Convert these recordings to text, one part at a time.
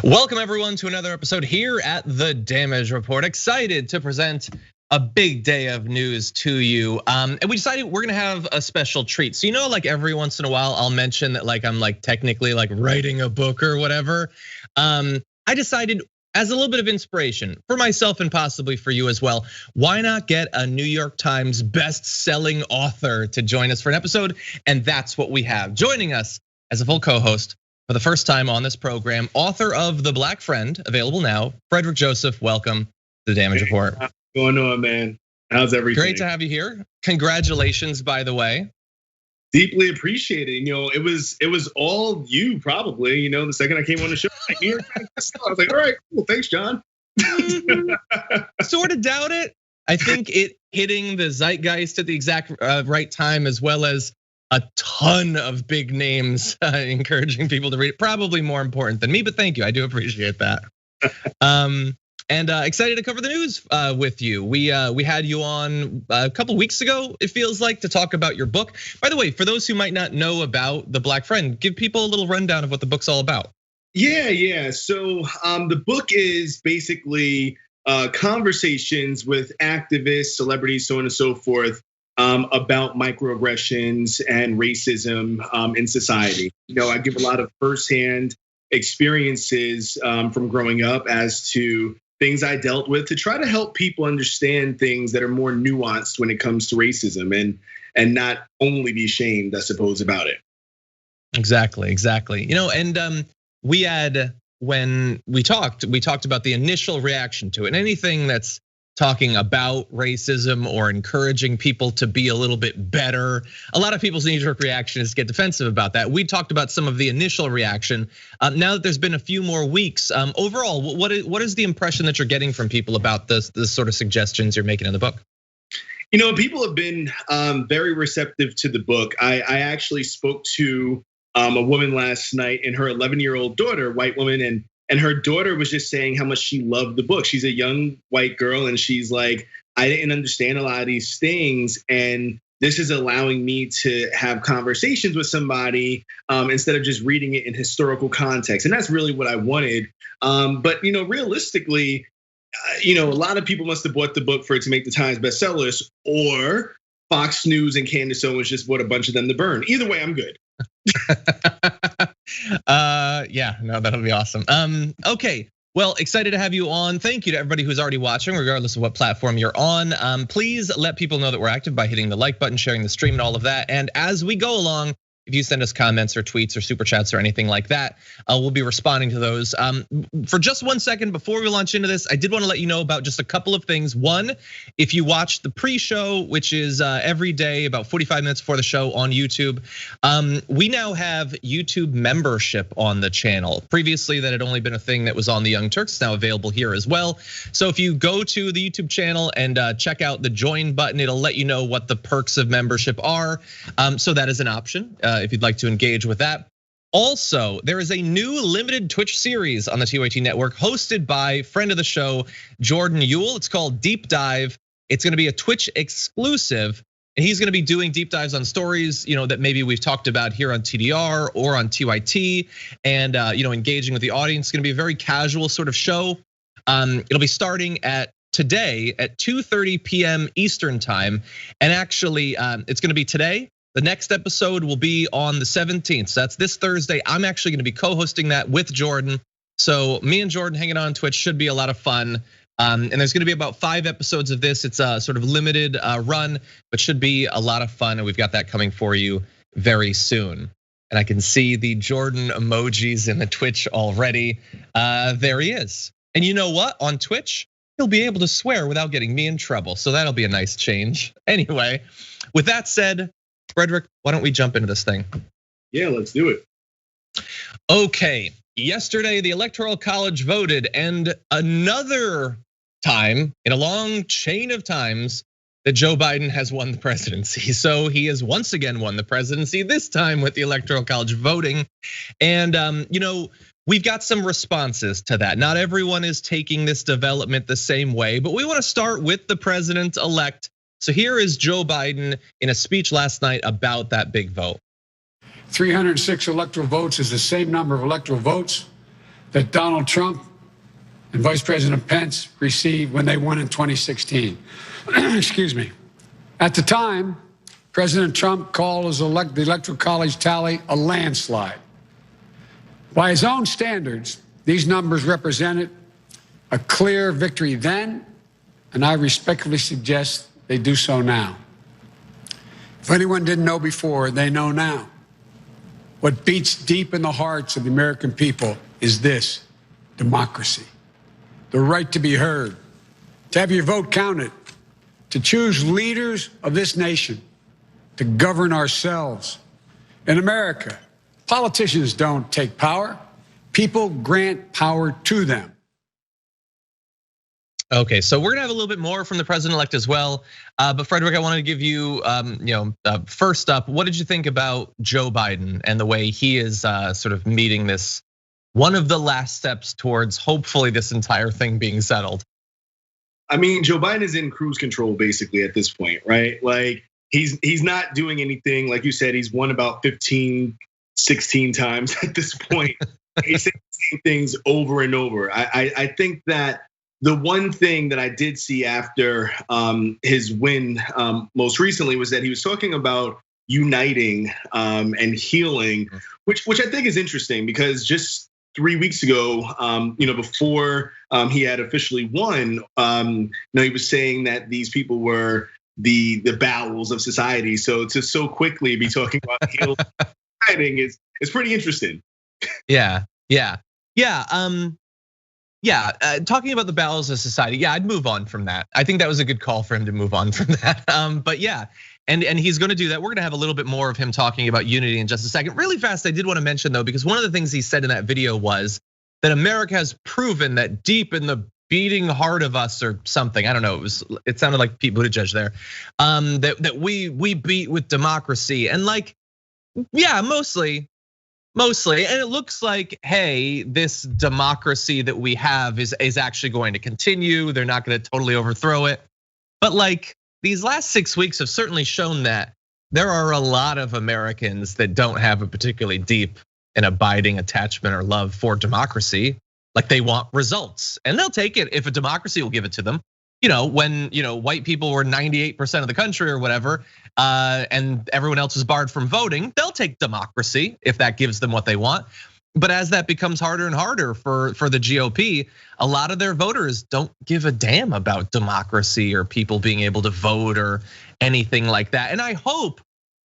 Welcome everyone to another episode here at The Damage Report. Excited to present a big day of news to you. And we decided we're gonna have a special treat. So like every once in a while, I'll mention that I'm technically writing a book or whatever. I decided as a little bit of inspiration for myself and possibly for you as well, why not get a New York Times best-selling author to join us for an episode? And that's what we have. Joining us as a full co-host for the first time on this program, author of The Black Friend, available now, Frederick Joseph. Welcome to The Damage Report. What's going on, man? How's everything? Great to have you here. Congratulations, by the way. Deeply appreciated. It was all you probably. The second I came on the show, New York Times, I was like, all right, cool, thanks, John. Sort of doubt it. I think it hitting the zeitgeist at the exact right time, as well as a ton of big names encouraging people to read it. Probably more important than me, but thank you. I do appreciate that. And excited to cover the news with you. We had you on a couple weeks ago, it feels like, to talk about your book. By the way, for those who might not know about The Black Friend, give people a little rundown of what the book's all about. Yeah. So the book is basically conversations with activists, celebrities, so on and so forth, about microaggressions and racism in society. I give a lot of firsthand experiences from growing up as to things I dealt with to try to help people understand things that are more nuanced when it comes to racism and not only be shamed, I suppose, about it. Exactly. And we had, when we talked about the initial reaction to it, and anything that's talking about racism or encouraging people to be a little bit better. A lot of people's knee-jerk reaction is to get defensive about that. We talked about some of the initial reaction. Now that there's been a few more weeks, overall, what is the impression that you're getting from people about this sort of suggestions you're making in the book? People have been very receptive to the book. I actually spoke to a woman last night and her 11-year-old daughter, white woman, and her daughter was just saying how much she loved the book. She's a young white girl and she's like, I didn't understand a lot of these things. And this is allowing me to have conversations with somebody instead of just reading it in historical context. And that's really what I wanted. But realistically, a lot of people must have bought the book for it to make the Times bestsellers, or Fox News and Candace Owens just bought a bunch of them to burn. Either way, I'm good. Yeah, no, that'll be awesome. Okay, well, excited to have you on. Thank you to everybody who's already watching, regardless of what platform you're on. Please let people know that we're active by hitting the like button, sharing the stream, and all of that. And as we go along, if you send us comments or tweets or super chats or anything like that, we'll be responding to those. For just 1 second before we launch into this, I did want to let you know about just a couple of things. One, if you watch the pre-show, which is every day about 45 minutes before the show on YouTube, we now have YouTube membership on the channel. Previously, that had only been a thing that was on the Young Turks. It's now available here as well. So if you go to the YouTube channel and check out the join button, it'll let you know what the perks of membership are. So that is an option if you'd like to engage with that. Also, there is a new limited Twitch series on the TYT network hosted by friend of the show, Jordan Ewell. It's called Deep Dive. It's gonna be a Twitch exclusive, and he's gonna be doing deep dives on stories, that maybe we've talked about here on TDR or on TYT, and engaging with the audience. It's gonna be a very casual sort of show. It'll be starting today at 2:30 p.m. Eastern time, and actually, it's gonna be today. The next episode will be on the 17th. So that's this Thursday. I'm actually gonna be co-hosting that with Jordan. So me and Jordan hanging on Twitch should be a lot of fun. And there's gonna be about 5 episodes of this. It's a sort of limited run, but should be a lot of fun. And we've got that coming for you very soon. And I can see the Jordan emojis in the Twitch already. There he is. And you know what? On Twitch, he'll be able to swear without getting me in trouble. So that'll be a nice change. Anyway, with that said, Frederick, why don't we jump into this thing? Yeah, let's do it. Okay, yesterday the Electoral College voted, and another time in a long chain of times that Joe Biden has won the presidency. So he has once again won the presidency, this time with the Electoral College voting. And we've got some responses to that. Not everyone is taking this development the same way, but we want to start with the president-elect. So here is Joe Biden in a speech last night about that big vote. 306 electoral votes is the same number of electoral votes that Donald Trump and Vice President Pence received when they won in 2016. Excuse me. At the time, President Trump called the Electoral College tally a landslide. By his own standards, these numbers represented a clear victory then, and I respectfully suggest they do so now. If anyone didn't know before, they know now. What beats deep in the hearts of the American people is this: democracy. The right to be heard, to have your vote counted, to choose leaders of this nation, to govern ourselves. In America, politicians don't take power. People grant power to them. Okay, so we're gonna have a little bit more from the president-elect as well. But Frederick, I wanted to give you, first up, what did you think about Joe Biden and the way he is sort of meeting this, one of the last steps towards hopefully this entire thing being settled? I mean, Joe Biden is in cruise control basically at this point, right? Like he's not doing anything. Like you said, he's won about 15, 16 times at this point. He's saying the same things over and over. I think that the one thing that I did see after his win most recently was that he was talking about uniting and healing, which I think is interesting because just 3 weeks ago, before he had officially won, he was saying that these people were the bowels of society. So to so quickly be talking about healing is pretty interesting. Yeah. Talking about the bowels of society. Yeah, I'd move on from that. I think that was a good call for him to move on from that. But yeah, and he's going to do that. We're going to have a little bit more of him talking about unity in just a second. Really fast, I did want to mention though, because one of the things he said in that video was that America has proven that deep in the beating heart of us or something. I don't know. It sounded like Pete Buttigieg there. That we beat with democracy and like, yeah, mostly. And it looks like, hey, this democracy that we have is actually going to continue. They're not going to totally overthrow it. But like these last 6 weeks have certainly shown that there are a lot of Americans that don't have a particularly deep and abiding attachment or love for democracy. Like they want results and they'll take it if a democracy will give it to them. When white people were 98% of the country or whatever, and everyone else was barred from voting, they'll take democracy if that gives them what they want. But as that becomes harder and harder for the GOP, a lot of their voters don't give a damn about democracy or people being able to vote or anything like that. And I hope,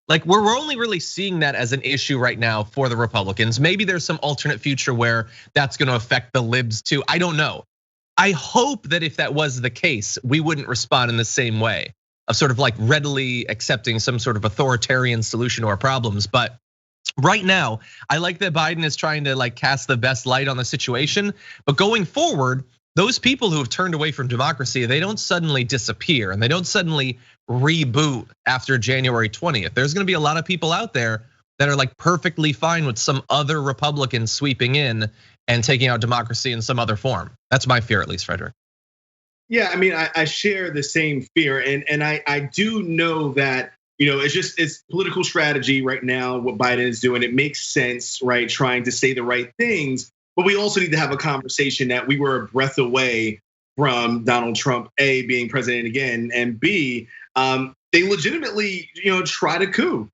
like we're only really seeing that as an issue right now for the Republicans. Maybe there's some alternate future where that's going to affect the libs too. I don't know. I hope that if that was the case, we wouldn't respond in the same way of sort of like readily accepting some sort of authoritarian solution to our problems. But right now, I like that Biden is trying to like cast the best light on the situation. But going forward, those people who have turned away from democracy, they don't suddenly disappear and they don't suddenly reboot after January 20th. There's gonna be a lot of people out there that are like perfectly fine with some other Republicans sweeping in and taking out democracy in some other form. That's my fear, at least, Frederick. Yeah, I mean, I share the same fear, and I do know that it's political strategy right now. What Biden is doing, it makes sense, right? Trying to say the right things, but we also need to have a conversation that we were a breath away from Donald Trump, A, being president again, and B, they legitimately tried a coup.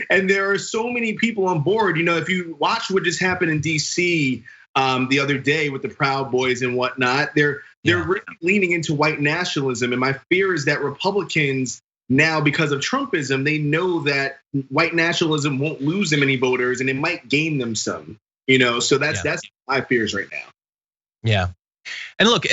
And there are so many people on board. If you watch what just happened in DC the other day with the Proud Boys and whatnot, they're really leaning into white nationalism. And my fear is that Republicans now, because of Trumpism, they know that white nationalism won't lose them any voters and it might gain them some. So that's my fears right now. Yeah, and look,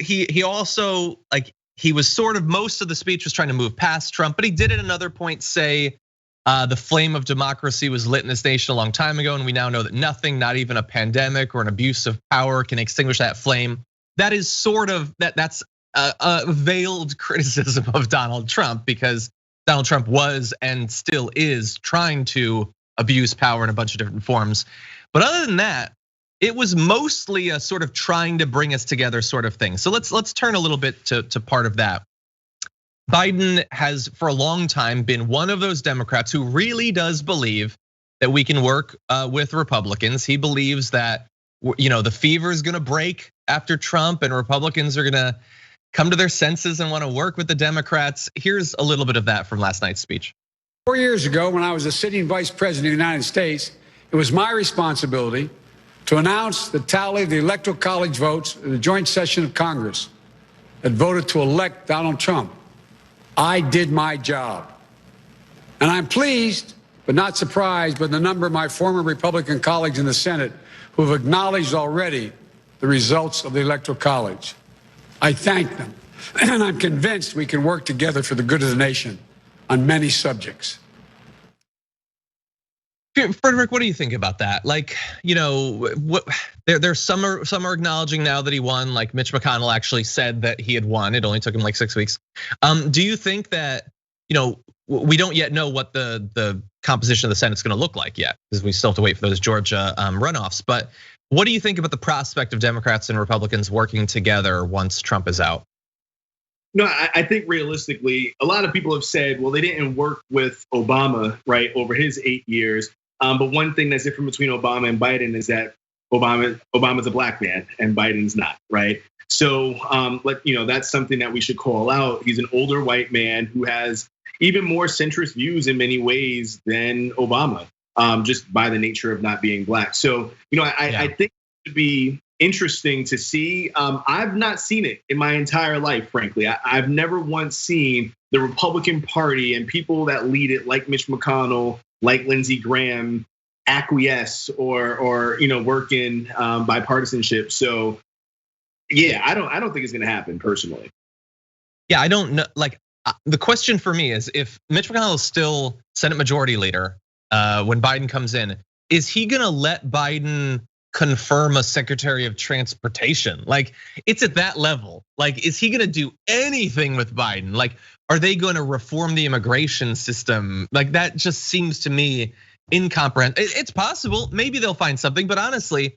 he also like. He was sort of, most of the speech was trying to move past Trump, but he did at another point say the flame of democracy was lit in this nation a long time ago. And we now know that nothing, not even a pandemic or an abuse of power can extinguish that flame. That is sort of, that's a veiled criticism of Donald Trump because Donald Trump was and still is trying to abuse power in a bunch of different forms. But other than that, it was mostly a sort of trying to bring us together sort of thing. So let's turn a little bit to part of that. Biden has for a long time been one of those Democrats who really does believe that we can work with Republicans. He believes that the fever is going to break after Trump, and Republicans are going to come to their senses and want to work with the Democrats. Here's a little bit of that from last night's speech. 4 years ago, when I was the sitting vice president of the United States, it was my responsibility to announce the tally of the Electoral College votes in the joint session of Congress that voted to elect Donald Trump. I did my job. And I'm pleased, but not surprised, by the number of my former Republican colleagues in the Senate who have acknowledged already the results of the Electoral College. I thank them, and I'm convinced we can work together for the good of the nation on many subjects. Frederick, what do you think about that? There's some are acknowledging now that he won. Like Mitch McConnell actually said that he had won. It only took him like 6 weeks. Do you think that we don't yet know what the composition of the Senate's going to look like yet, because we still have to wait for those Georgia runoffs. But what do you think about the prospect of Democrats and Republicans working together once Trump is out? No, I think realistically, a lot of people have said, well, they didn't work with Obama, right, over his 8 years. But one thing that's different between Obama and Biden is that Obama's a black man and Biden's not, right? So that's something that we should call out. He's an older white man who has even more centrist views in many ways than Obama, just by the nature of not being black. So, I think it would be interesting to see. I've not seen it in my entire life, frankly. I've never once seen the Republican Party and people that lead it, like Mitch McConnell, like Lindsey Graham, acquiesce or work in bipartisanship. So, yeah, I don't think it's going to happen personally. Yeah, I don't know. The question for me is, if Mitch McConnell is still Senate Majority Leader when Biden comes in, is he going to let Biden confirm a Secretary of Transportation? It's at that level. Is he gonna do anything with Biden? Are they gonna reform the immigration system? That just seems to me incomprehensible. It's possible, maybe they'll find something, but honestly,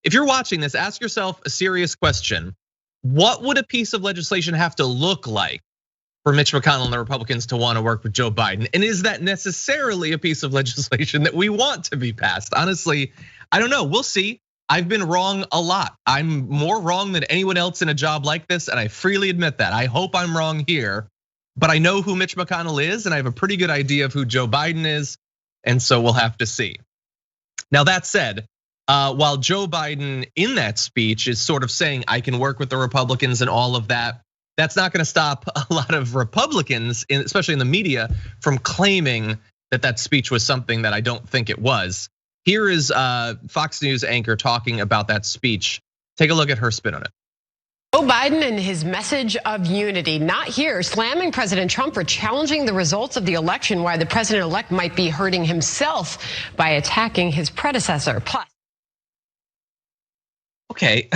if you're watching this, ask yourself a serious question. What would a piece of legislation have to look like for Mitch McConnell and the Republicans to want to work with Joe Biden? And is that necessarily a piece of legislation that we want to be passed? Honestly, I don't know, we'll see. I've been wrong a lot. I'm more wrong than anyone else in a job like this, and I freely admit that. I hope I'm wrong here, but I know who Mitch McConnell is, and I have a pretty good idea of who Joe Biden is, and so we'll have to see. Now that said, while Joe Biden in that speech is sort of saying, I can work with the Republicans and all of that, that's not gonna stop a lot of Republicans, especially in the media, from claiming that that speech was something that I don't think it was. Here is Fox News anchor talking about that speech. Take a look at her spin on it. Joe Biden and his message of unity, not here, slamming President Trump for challenging the results of the election, why the president-elect might be hurting himself by attacking his predecessor. Plus, okay,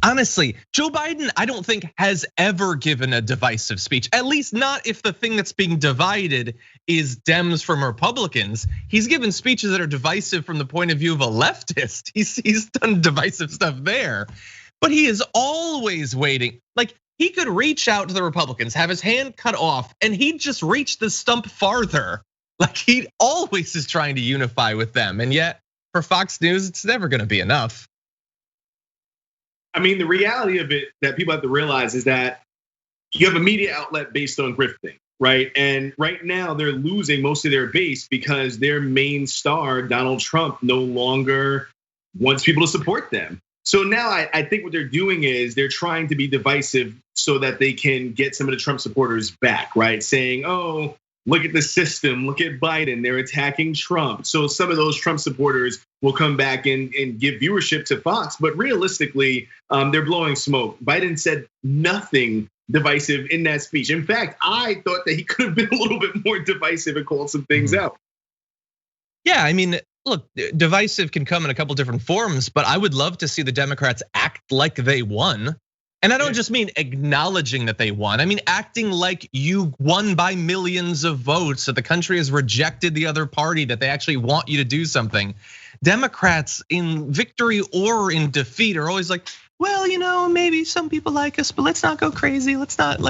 honestly, Joe Biden, I don't think has ever given a divisive speech, at least not if the thing that's being divided is Dems from Republicans. He's given speeches that are divisive from the point of view of a leftist. He's done divisive stuff there, but he is always waiting. He could reach out to the Republicans, have his hand cut off, and he'd just reach the stump farther. He always is trying to unify with them, and yet for Fox News, it's never gonna be enough. I mean, the reality of it that people have to realize is that you have a media outlet based on grifting, right? And right now they're losing most of their base because their main star, Donald Trump, no longer wants people to support them. So now I think what they're doing is they're trying to be divisive so that they can get some of the Trump supporters back, right? Saying, oh, look at the system, look at Biden, they're attacking Trump. So some of those Trump supporters will come back and give viewership to Fox, but realistically, they're blowing smoke. Biden said nothing divisive in that speech. In fact, I thought that he could have been a little bit more divisive and called some things out. Yeah, I mean, look, divisive can come in a couple different forms, but I would love to see the Democrats act like they won. And I don't just mean acknowledging that they won. I mean, acting like you won by millions of votes, that the country has rejected the other party, that they actually want you to do something. Democrats in victory or in defeat are always like, well, maybe some people like us, but let's not go crazy. Let's not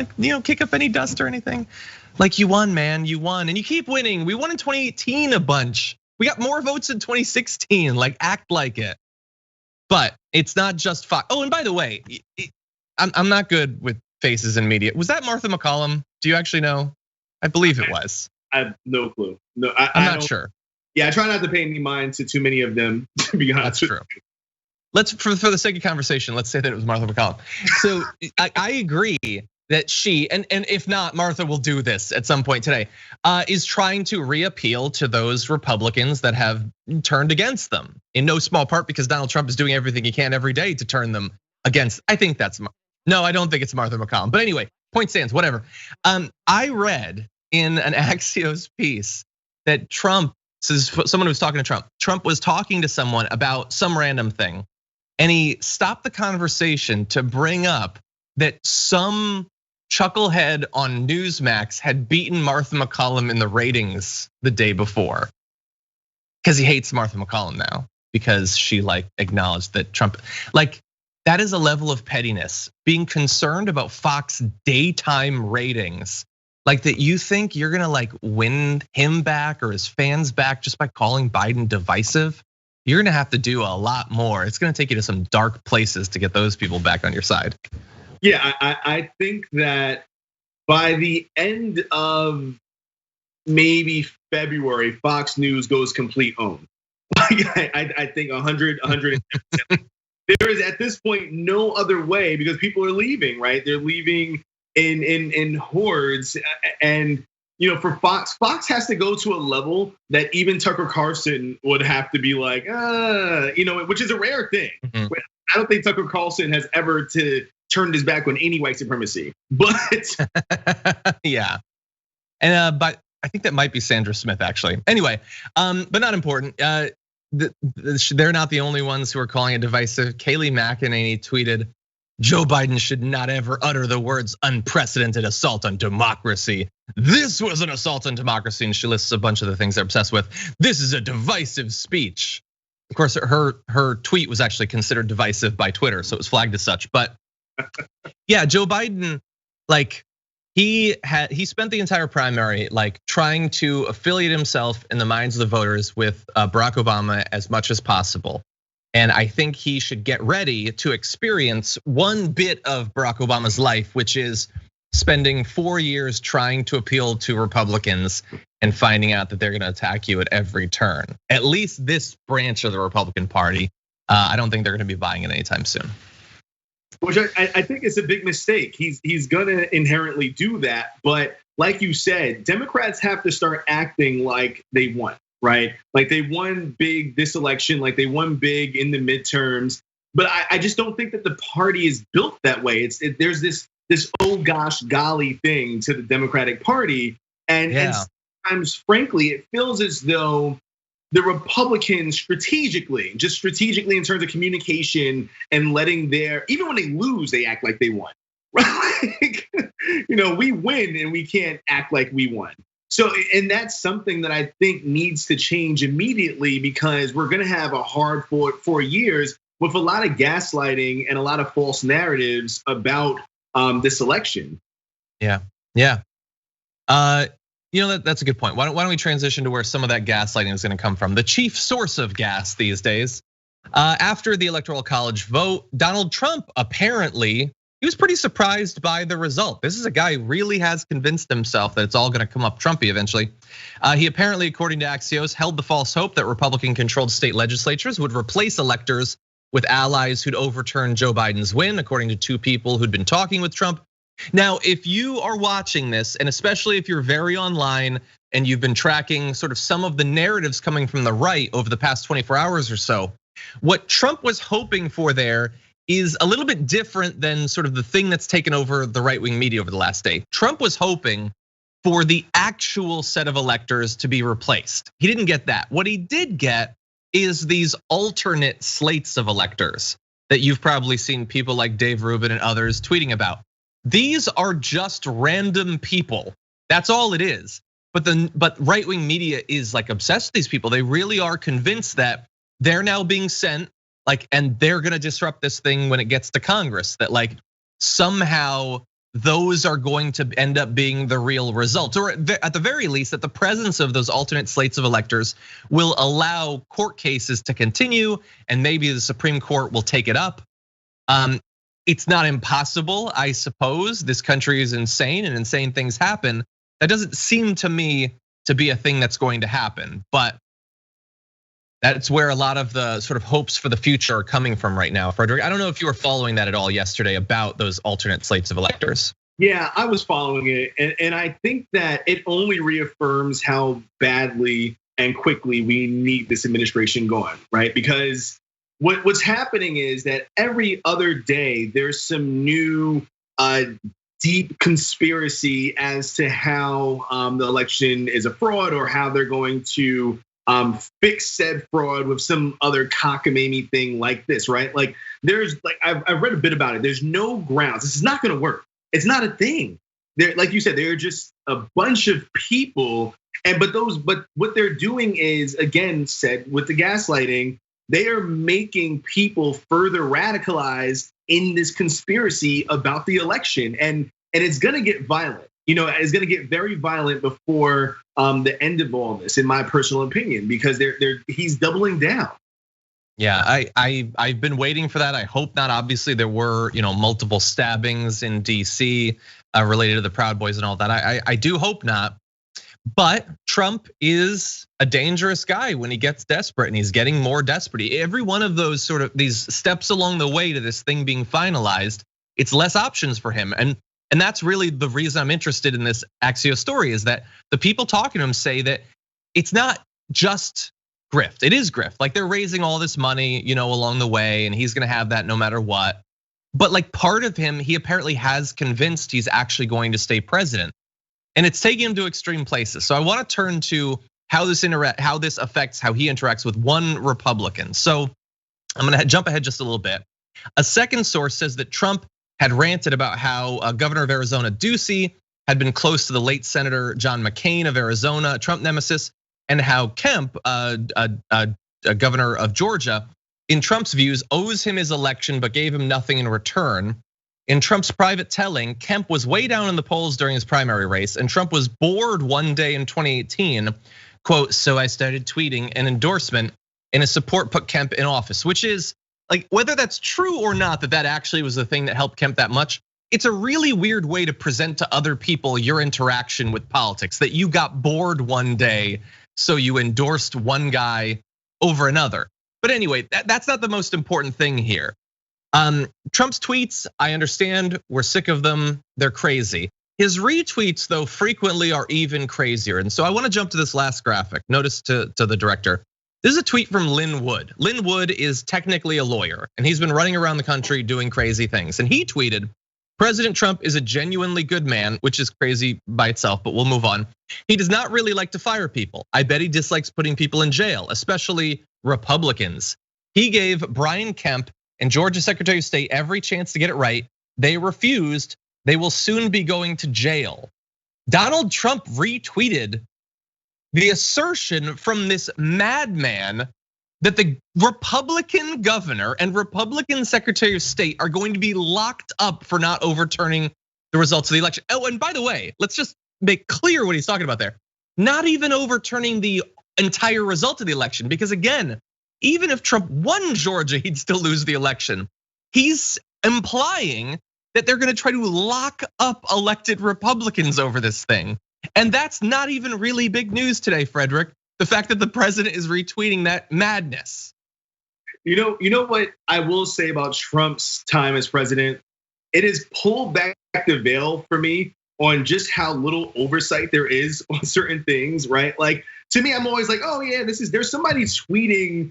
kick up any dust or anything. Like, you won, man, you won, and you keep winning. We won in 2018 a bunch. We got more votes in 2016, like act like it. But it's not just Fox. Oh, and by the way, I'm not good with faces in media. Was that Martha McCallum? Do you actually know? I believe it was. I have no clue. No, I'm not sure. Yeah, I try not to pay any mind to too many of them, to be honest. That's true. Let's, for the sake of conversation, let's say that it was Martha McCallum. So I agree that she, and if not, Martha will do this at some point today, is trying to reappeal to those Republicans that have turned against them, in no small part because Donald Trump is doing everything he can every day to turn them against. I think that's, no, I don't think it's Martha McCallum. But anyway, point stands, whatever. I read in an Axios piece that Trump, says someone who was talking to Trump was talking to someone about some random thing, and he stopped the conversation to bring up that some chucklehead on Newsmax had beaten Martha McCallum in the ratings the day before. Because he hates Martha McCallum now, because she like acknowledged that Trump, like that is a level of pettiness, being concerned about Fox daytime ratings. Like that you think you're gonna like win him back or his fans back just by calling Biden divisive? You're gonna have to do a lot more. It's gonna take you to some dark places to get those people back on your side. Yeah, I think that by the end of maybe February, Fox News goes complete own. I think 100. There is at this point no other way because people are leaving, right? They're leaving in hordes, and for Fox has to go to a level that even Tucker Carlson would have to be like, which is a rare thing. Mm-hmm. I don't think Tucker Carlson has ever turned his back on any white supremacy, but yeah, and but I think that might be Sandra Smith actually. Anyway, but not important. They're not the only ones who are calling it divisive. Kayleigh McEnany tweeted, "Joe Biden should not ever utter the words unprecedented assault on democracy. This was an assault on democracy." And she lists a bunch of the things they're obsessed with. This is a divisive speech. Of course, her tweet was actually considered divisive by Twitter, so it was flagged as such. But yeah, Joe Biden, like he spent the entire primary like trying to affiliate himself in the minds of the voters with Barack Obama as much as possible. And I think he should get ready to experience one bit of Barack Obama's life, which is spending 4 years trying to appeal to Republicans and finding out that they're gonna attack you at every turn. At least this branch of the Republican Party, I don't think they're gonna be buying it anytime soon. Which I think is a big mistake. He's gonna inherently do that, but like you said, Democrats have to start acting like they won. Right? Like they won big this election, like they won big in the midterms. But I just don't think that the party is built that way. There's this oh gosh golly thing to the Democratic Party. And sometimes, frankly, it feels as though the Republicans strategically in terms of communication and letting even when they lose, they act like they won. Right? We win and we can't act like we won. So, and that's something that I think needs to change immediately because we're gonna have a hard 4 years with a lot of gaslighting and a lot of false narratives about this election. Yeah. That's a good point. Why don't we transition to where some of that gaslighting is gonna come from? The chief source of gas these days. After the Electoral College vote, Donald Trump apparently, he was pretty surprised by the result. This is a guy who really has convinced himself that it's all gonna come up Trumpy eventually. He apparently, according to Axios, held the false hope that Republican-controlled state legislatures would replace electors with allies who'd overturn Joe Biden's win, according to 2 people who'd been talking with Trump. Now, if you are watching this, and especially if you're very online and you've been tracking sort of some of the narratives coming from the right over the past 24 hours or so, what Trump was hoping for there is a little bit different than sort of the thing that's taken over the right-wing media over the last day. Trump was hoping for the actual set of electors to be replaced. He didn't get that. What he did get is these alternate slates of electors that you've probably seen people like Dave Rubin and others tweeting about. These are just random people. That's all it is. But right-wing media is like obsessed with these people. They really are convinced that they're now being sent, and they're gonna disrupt this thing when it gets to Congress. That like somehow those are going to end up being the real result, or at the very least, that the presence of those alternate slates of electors will allow court cases to continue, and maybe the Supreme Court will take it up. It's not impossible, I suppose. This country is insane, and insane things happen. That doesn't seem to me to be a thing that's going to happen, but that's where a lot of the sort of hopes for the future are coming from right now. Frederick, I don't know if you were following that at all yesterday about those alternate slates of electors. Yeah, I was following it, and I think that it only reaffirms how badly and quickly we need this administration gone, right? Because what's happening is that every other day there's some new deep conspiracy as to how the election is a fraud, or how they're going to fix said fraud with some other cockamamie thing like this, right? Like there's like I've read a bit about it. There's no grounds. This is not going to work. It's not a thing. There, like you said, they're just a bunch of people, but what they're doing is, again, said with the gaslighting, they are making people further radicalized in this conspiracy about the election, and it's going to get violent. It's going to get very violent before the end of all this, in my personal opinion, because he's doubling down. Yeah, I've been waiting for that. I hope not. Obviously, there were multiple stabbings in DC related to the Proud Boys and all that. I do hope not. But Trump is a dangerous guy when he gets desperate, and he's getting more desperate. Every one of those sort of these steps along the way to this thing being finalized, it's less options for him. And that's really the reason I'm interested in this Axios story, is that the people talking to him say that it's not just grift. It is grift. Like they're raising all this money, along the way, and he's gonna have that no matter what. But like part of him, he apparently has convinced he's actually going to stay president. And it's taking him to extreme places. So I want to turn to how this affects how he interacts with one Republican. So I'm gonna jump ahead just a little bit. A second source says that Trump had ranted about how Governor of Arizona Ducey had been close to the late Senator John McCain of Arizona, Trump nemesis, and how Kemp, a governor of Georgia, in Trump's views, owes him his election but gave him nothing in return. In Trump's private telling, Kemp was way down in the polls during his primary race, and Trump was bored one day in 2018, quote, "So I started tweeting an endorsement, and his support put Kemp in office," which is, like, whether that's true or not, that actually was the thing that helped Kemp that much, it's a really weird way to present to other people your interaction with politics, that you got bored one day, so you endorsed one guy over another. But anyway, that's not the most important thing here. Trump's tweets, I understand, we're sick of them, they're crazy. His retweets, though, frequently are even crazier. And so I want to jump to this last graphic. Notice to the director. This is a tweet from Lynn Wood. Lynn Wood is technically a lawyer, and he's been running around the country doing crazy things. And he tweeted, "President Trump is a genuinely good man," which is crazy by itself, but we'll move on. "He does not really like to fire people. I bet he dislikes putting people in jail, especially Republicans. He gave Brian Kemp and Georgia Secretary of State every chance to get it right. They refused. They will soon be going to jail." Donald Trump retweeted the assertion from this madman that the Republican governor and Republican Secretary of State are going to be locked up for not overturning the results of the election. Oh, and by the way, let's just make clear what he's talking about there. Not even overturning the entire result of the election, because again, even if Trump won Georgia, he'd still lose the election. He's implying that they're gonna try to lock up elected Republicans over this thing. And that's not even really big news today, Frederick. The fact that the president is retweeting that madness. You know what I will say about Trump's time as president? It has pulled back the veil for me on just how little oversight there is on certain things, right? Like to me, I'm always like, oh yeah, there's somebody tweeting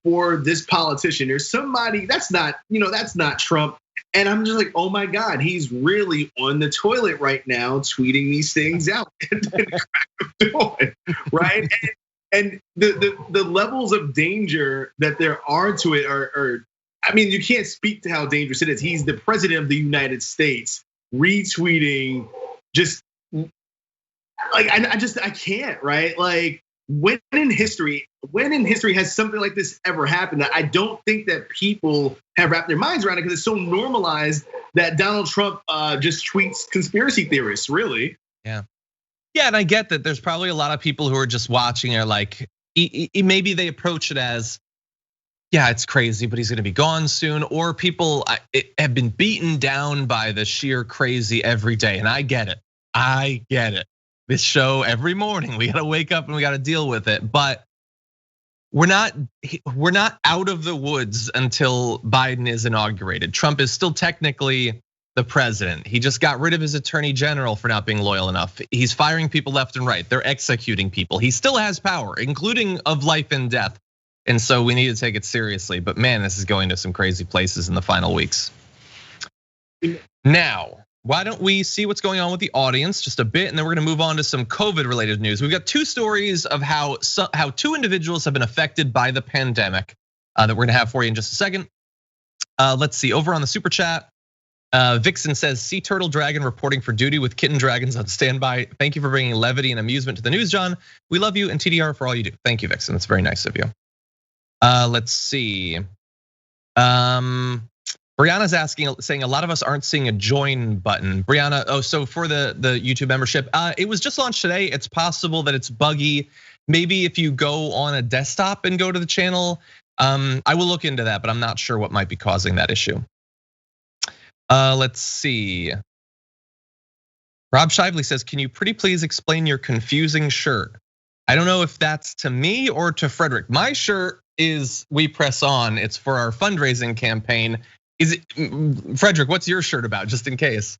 for this politician. There's somebody that's not Trump. And I'm just like, oh my God, he's really on the toilet right now, tweeting these things out right? And the levels of danger that there are to it are, I mean, you can't speak to how dangerous it is. He's the president of the United States, retweeting just like I can't, right? Like when in history has something like this ever happened? I don't think that people have wrapped their minds around it because it's so normalized that Donald Trump just tweets conspiracy theorists, really. Yeah, and I get that there's probably a lot of people who are just watching are like, maybe they approach it as, yeah, it's crazy, but he's gonna be gone soon. Or people have been beaten down by the sheer crazy every day, and I get it. This show every morning, we gotta wake up and we gotta deal with it. But we're not out of the woods until Biden is inaugurated. Trump is still technically the president. He just got rid of his attorney general for not being loyal enough. He's firing people left and right. They're executing people. He still has power, including of life and death. And so we need to take it seriously. But man, this is going to some crazy places in the final weeks. Now, why don't we see what's going on with the audience just a bit, and then we're gonna move on to some COVID-related news. We've got two stories of how two individuals have been affected by the pandemic that we're gonna have for you in just a second. Let's see, over on the super chat, Vixen says, "Sea turtle dragon reporting for duty with kitten dragons on standby. Thank you for bringing levity and amusement to the news, John. We love you and TDR for all you do." Thank you, Vixen. That's very nice of you. Let's see. Brianna's saying a lot of us aren't seeing a join button. Brianna, so for the YouTube membership, it was just launched today. It's possible that it's buggy. Maybe if you go on a desktop and go to the channel, I will look into that, but I'm not sure what might be causing that issue. Let's see. Rob Shively says, "Can you pretty please explain your confusing shirt?" I don't know if that's to me or to Frederick. My shirt is "We Press On." It's for our fundraising campaign. Is it, Frederick, what's your shirt about, just in case?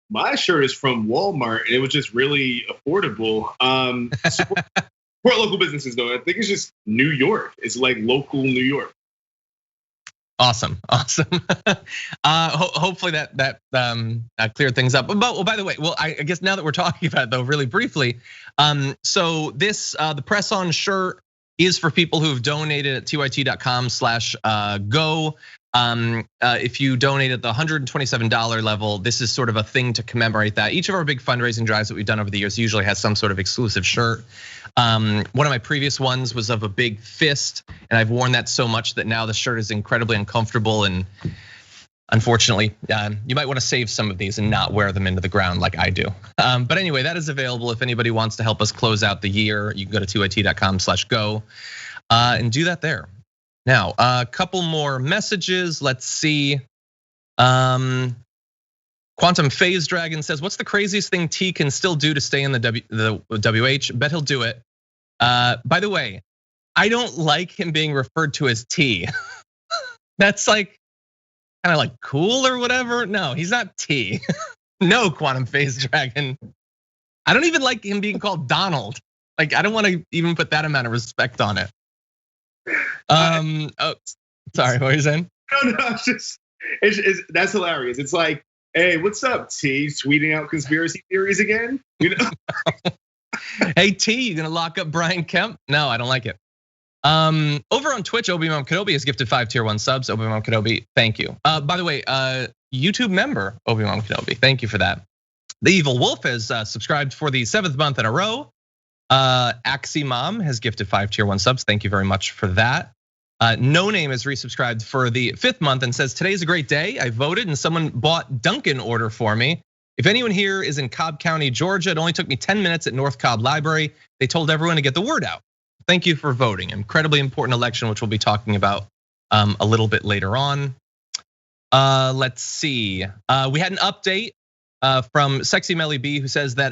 My shirt is from Walmart, and it was just really affordable. Support local businesses, though. I think it's just New York. It's like local New York. Awesome. Hopefully that cleared things up. But by the way, well, I guess now that we're talking about it, though, really briefly, so this the Press On shirt is for people who've donated at tyt.com/go. If you donate at the $127 level, this is sort of a thing to commemorate that. Each of our big fundraising drives that we've done over the years usually has some sort of exclusive shirt. One of my previous ones was of a big fist, and I've worn that so much that now the shirt is incredibly uncomfortable. And unfortunately, you might want to save some of these and not wear them into the ground like I do. But anyway, that is available if anybody wants to help us close out the year. You can go to tyt.com/go and do that there. Now, a couple more messages. Let's see. Quantum Phase Dragon says, "What's the craziest thing T can still do to stay in the WH? Bet he'll do it." By the way, I don't like him being referred to as T. That's like kind of like cool or whatever. No, he's not T. No, Quantum Phase Dragon. I don't even like him being called Donald. Like, I don't want to even put that amount of respect on it. Oh, sorry, what were you saying? No, that's hilarious. It's like, hey, what's up, T? Tweeting out conspiracy theories again? You know? Hey, T, you gonna lock up Brian Kemp? No, I don't like it. Over on Twitch, Obi-Wan Kenobi has gifted 5 tier 1 subs. Obi-Wan Kenobi, thank you. By the way, YouTube member Obi-Wan Kenobi, thank you for that. The Evil Wolf has subscribed for the 7th month in a row. Aximom has gifted 5 tier 1 subs. Thank you very much for that. No Name has resubscribed for the 5th month and says, "Today's a great day. I voted and someone bought Dunkin' order for me. If anyone here is in Cobb County, Georgia, it only took me 10 minutes at North Cobb Library. They told everyone to get the word out. Thank you for voting. Incredibly important election, which we'll be talking about a little bit later on. Let's see. We had an update from Sexy Melly B, who says that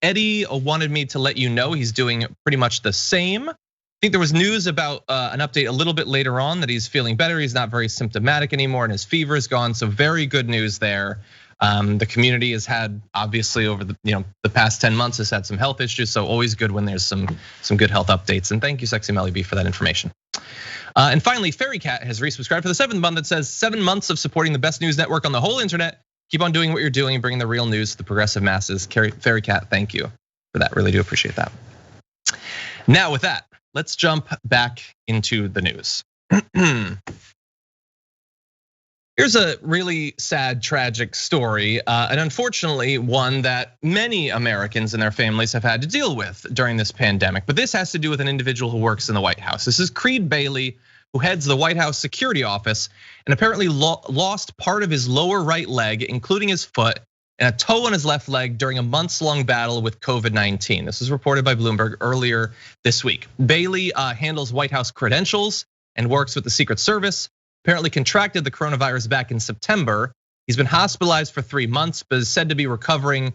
Eddie wanted me to let you know he's doing pretty much the same. I think there was news about an update a little bit later on that he's feeling better. He's not very symptomatic anymore and his fever is gone. So very good news there. The community has had, obviously over the past 10 months has had some health issues. So always good when there's some good health updates. And thank you, Sexy Melly B, for that information. And finally, Fairy Cat has resubscribed for the 7th month that says 7 months of supporting the best news network on the whole internet. Keep on doing what you're doing, bringing the real news to the progressive masses. Fairy Cat, thank you for that. Really do appreciate that. Now with that, let's jump back into the news. Here's a really sad, tragic story, and unfortunately one that many Americans and their families have had to deal with during this pandemic. But this has to do with an individual who works in the White House. This is Creed Bailey, who heads the White House security office and apparently lost part of his lower right leg, including his foot and a toe on his left leg during a months-long battle with COVID-19. This was reported by Bloomberg earlier this week. Bailey handles White House credentials and works with the Secret Service. Apparently contracted the coronavirus back in September. He's been hospitalized for 3 months, but is said to be recovering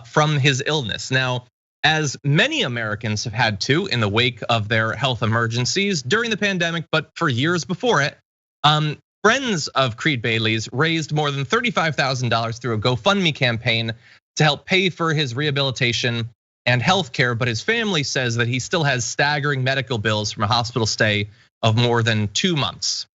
from his illness. Now, as many Americans have had to in the wake of their health emergencies during the pandemic, but for years before it, friends of Creed Bailey's raised more than $35,000 through a GoFundMe campaign to help pay for his rehabilitation and health care, but his family says that he still has staggering medical bills from a hospital stay of more than 2 months.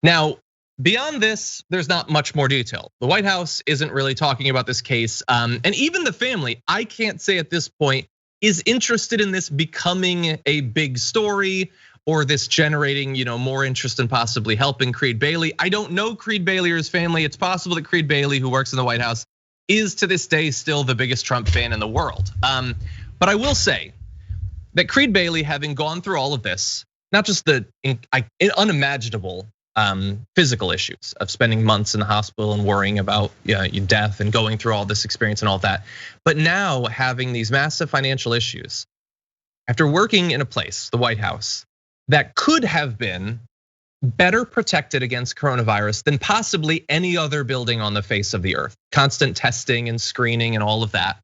Now, beyond this, there's not much more detail. The White House isn't really talking about this case, and even the family, I can't say at this point, is interested in this becoming a big story or this generating, more interest in possibly helping Creed Bailey. I don't know Creed Bailey or his family. It's possible that Creed Bailey, who works in the White House, is to this day still the biggest Trump fan in the world. But I will say that Creed Bailey, having gone through all of this, not just the unimaginable physical issues of spending months in the hospital and worrying about your death and going through all this experience and all that, but now having these massive financial issues, after working in a place, the White House, that could have been better protected against coronavirus than possibly any other building on the face of the earth. Constant testing and screening and all of that,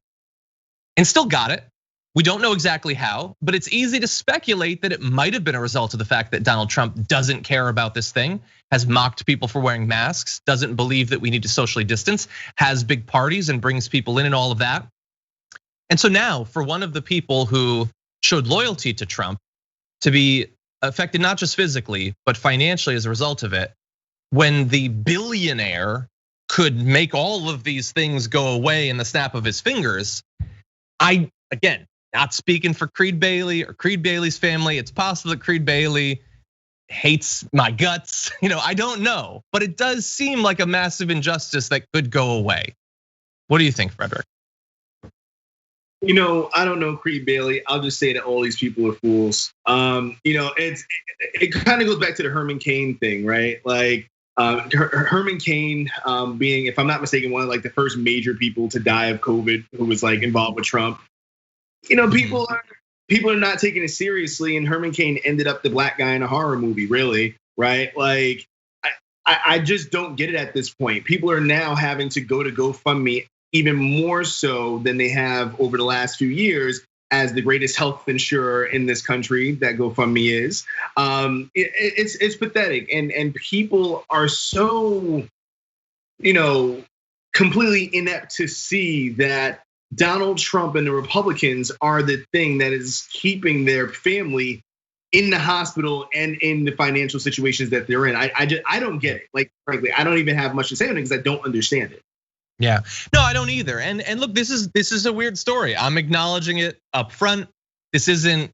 and still got it. We don't know exactly how, but it's easy to speculate that it might have been a result of the fact that Donald Trump doesn't care about this thing, has mocked people for wearing masks, doesn't believe that we need to socially distance, has big parties and brings people in and all of that. And so now, for one of the people who showed loyalty to Trump to be affected not just physically, but financially as a result of it, when the billionaire could make all of these things go away in the snap of his fingers, again, not speaking for Creed Bailey or Creed Bailey's family. It's possible that Creed Bailey hates my guts. I don't know, but it does seem like a massive injustice that could go away. What do you think, Frederick? I don't know Creed Bailey. I'll just say that all these people are fools. It kind of goes back to the Herman Cain thing, right? Like Herman Cain being, if I'm not mistaken, one of like the first major people to die of COVID who was like involved with Trump. People are not taking it seriously, and Herman Cain ended up the black guy in a horror movie, really, right? Like I just don't get it at this point. People are now having to go to GoFundMe even more so than they have over the last few years as the greatest health insurer in this country that GoFundMe is. It's pathetic, and people are so, completely inept to see that Donald Trump and the Republicans are the thing that is keeping their family in the hospital and in the financial situations that they're in. I don't get it. Like, frankly, I don't even have much to say on it because I don't understand it. Yeah, no, I don't either. And look, this is a weird story. I'm acknowledging it up front. This isn't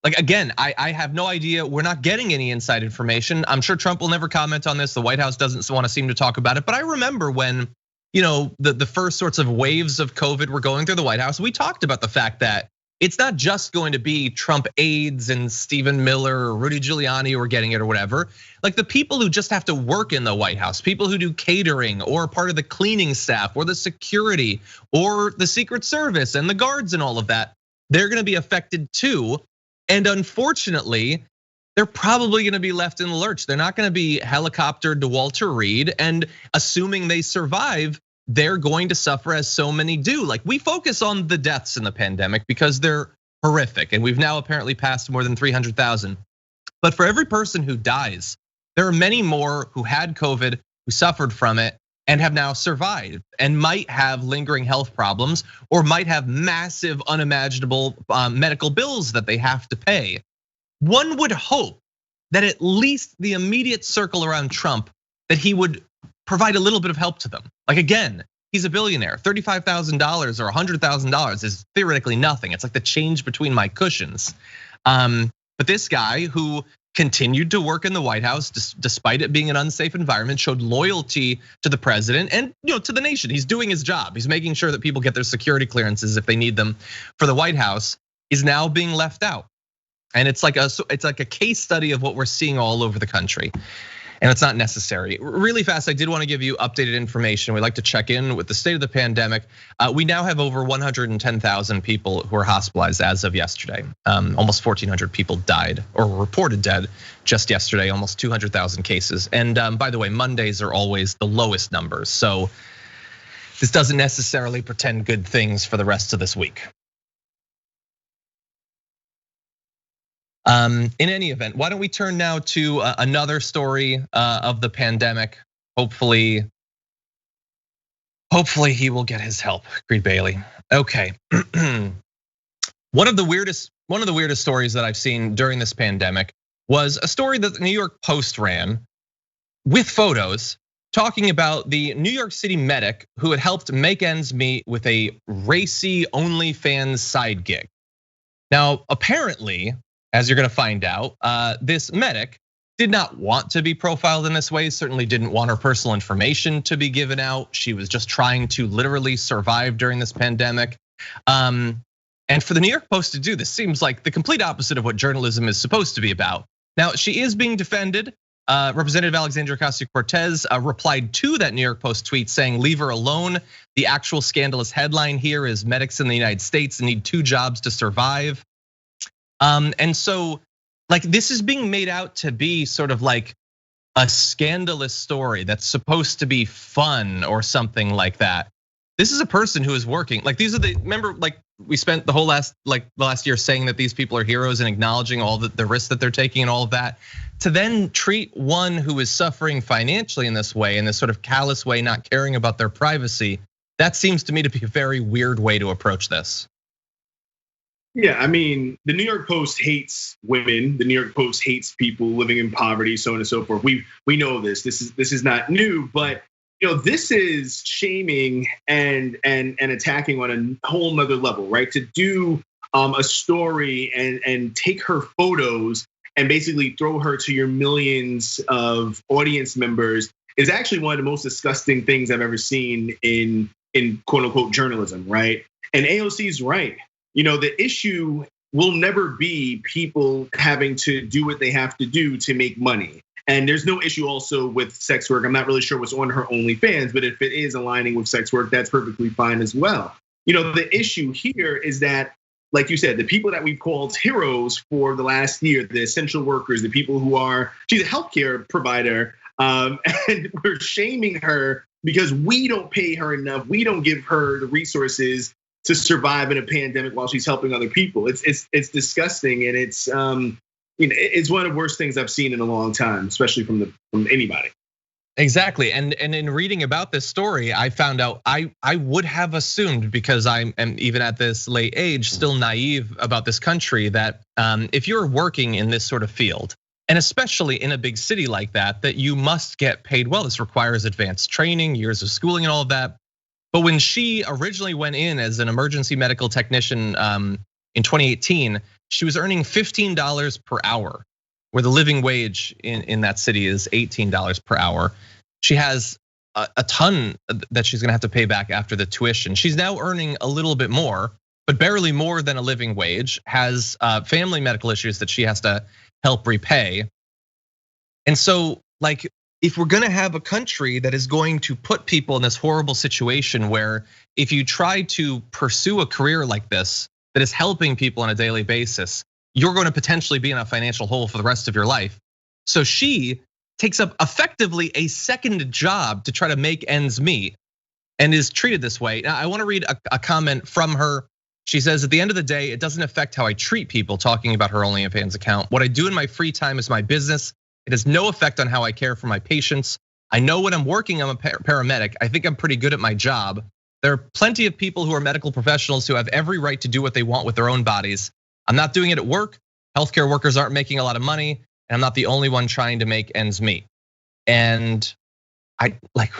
like, again, I have no idea. We're not getting any inside information. I'm sure Trump will never comment on this. The White House doesn't want to seem to talk about it. But I remember when, the first sorts of waves of COVID were going through the White House, we talked about the fact that it's not just going to be Trump aides and Stephen Miller or Rudy Giuliani who are getting it or whatever. Like the people who just have to work in the White House, people who do catering or part of the cleaning staff or the security or the Secret Service and the guards and all of that, they're gonna be affected too. And unfortunately, they're probably gonna be left in the lurch. They're not gonna be helicoptered to Walter Reed, and assuming they survive, they're going to suffer as so many do. Like we focus on the deaths in the pandemic because they're horrific, and we've now apparently passed more than 300,000. But for every person who dies, there are many more who had COVID, who suffered from it, and have now survived, and might have lingering health problems, or might have massive, unimaginable medical bills that they have to pay. One would hope that at least the immediate circle around Trump, that he would provide a little bit of help to them. Like again, he's a billionaire. $35,000 or $100,000 is theoretically nothing. It's like the change between my cushions. But this guy who continued to work in the White House despite it being an unsafe environment, showed loyalty to the president and to the nation. He's doing his job. He's making sure that people get their security clearances if they need them for the White House. Is now being left out. And it's like a case study of what we're seeing all over the country. And it's not necessary. Really fast, I did want to give you updated information. We like to check in with the state of the pandemic. We now have over 110,000 people who are hospitalized as of yesterday. Almost 1,400 people died or were reported dead just yesterday, almost 200,000 cases. And by the way, Mondays are always the lowest numbers. So this doesn't necessarily portend good things for the rest of this week. In any event, why don't we turn now to another story of the pandemic? Hopefully he will get his help. Creed Bailey. Okay. One of the weirdest stories that I've seen during this pandemic was a story that the New York Post ran with photos talking about the New York City medic who had helped make ends meet with a racy OnlyFans side gig. Now, apparently, as you're gonna find out, this medic did not want to be profiled in this way, certainly didn't want her personal information to be given out. She was just trying to literally survive during this pandemic. And for the New York Post to do this seems like the complete opposite of what journalism is supposed to be about. Now, she is being defended. Representative Alexandria Ocasio-Cortez replied to that New York Post tweet saying, "Leave her alone. The actual scandalous headline here is medics in the United States need 2 jobs to survive." And so, like, this is being made out to be sort of like a scandalous story that's supposed to be fun or something like that. This is a person who is working. Like, these are remember, like, we spent the whole last year saying that these people are heroes and acknowledging all the risks that they're taking and all of that. To then treat one who is suffering financially in this way, in this sort of callous way, not caring about their privacy, that seems to me to be a very weird way to approach this. Yeah, I mean, the New York Post hates women. The New York Post hates people living in poverty, so on and so forth. We know this. This is not new, but this is shaming and attacking on a whole nother level, right? To do a story and take her photos and basically throw her to your millions of audience members is actually one of the most disgusting things I've ever seen in quote unquote journalism, right? And AOC's right. The issue will never be people having to do what they have to do to make money. And there's no issue also with sex work. I'm not really sure what's on her OnlyFans, but if it is aligning with sex work, that's perfectly fine as well. The issue here is that, like you said, the people that we've called heroes for the last year, the essential workers, the people who she's a healthcare provider, and we're shaming her because we don't pay her enough. We don't give her the resources to survive in a pandemic while she's helping other people. It's disgusting, and it's it's one of the worst things I've seen in a long time, especially from anybody. Exactly, and in reading about this story, I found out I would have assumed, because I am even at this late age still naive about this country, that if you're working in this sort of field, and especially in a big city like that you must get paid well. This requires advanced training, years of schooling, and all of that. But when she originally went in as an emergency medical technician in 2018, she was earning $15 per hour, where the living wage in that city is $18 per hour. She has a ton that she's gonna have to pay back after the tuition. She's now earning a little bit more, but barely more than a living wage, has family medical issues that she has to help repay. And so, like, if we're gonna have a country that is going to put people in this horrible situation where if you try to pursue a career like this that is helping people on a daily basis, you're going to potentially be in a financial hole for the rest of your life. So she takes up effectively a second job to try to make ends meet and is treated this way. Now, I wanna read a comment from her. She says, "At the end of the day, it doesn't affect how I treat people," talking about her OnlyFans account. "What I do in my free time is my business. It has no effect on how I care for my patients. I know when I'm working, I'm a paramedic. I think I'm pretty good at my job. There are plenty of people who are medical professionals who have every right to do what they want with their own bodies. I'm not doing it at work. Healthcare workers aren't making a lot of money, and I'm not the only one trying to make ends meet." And I like,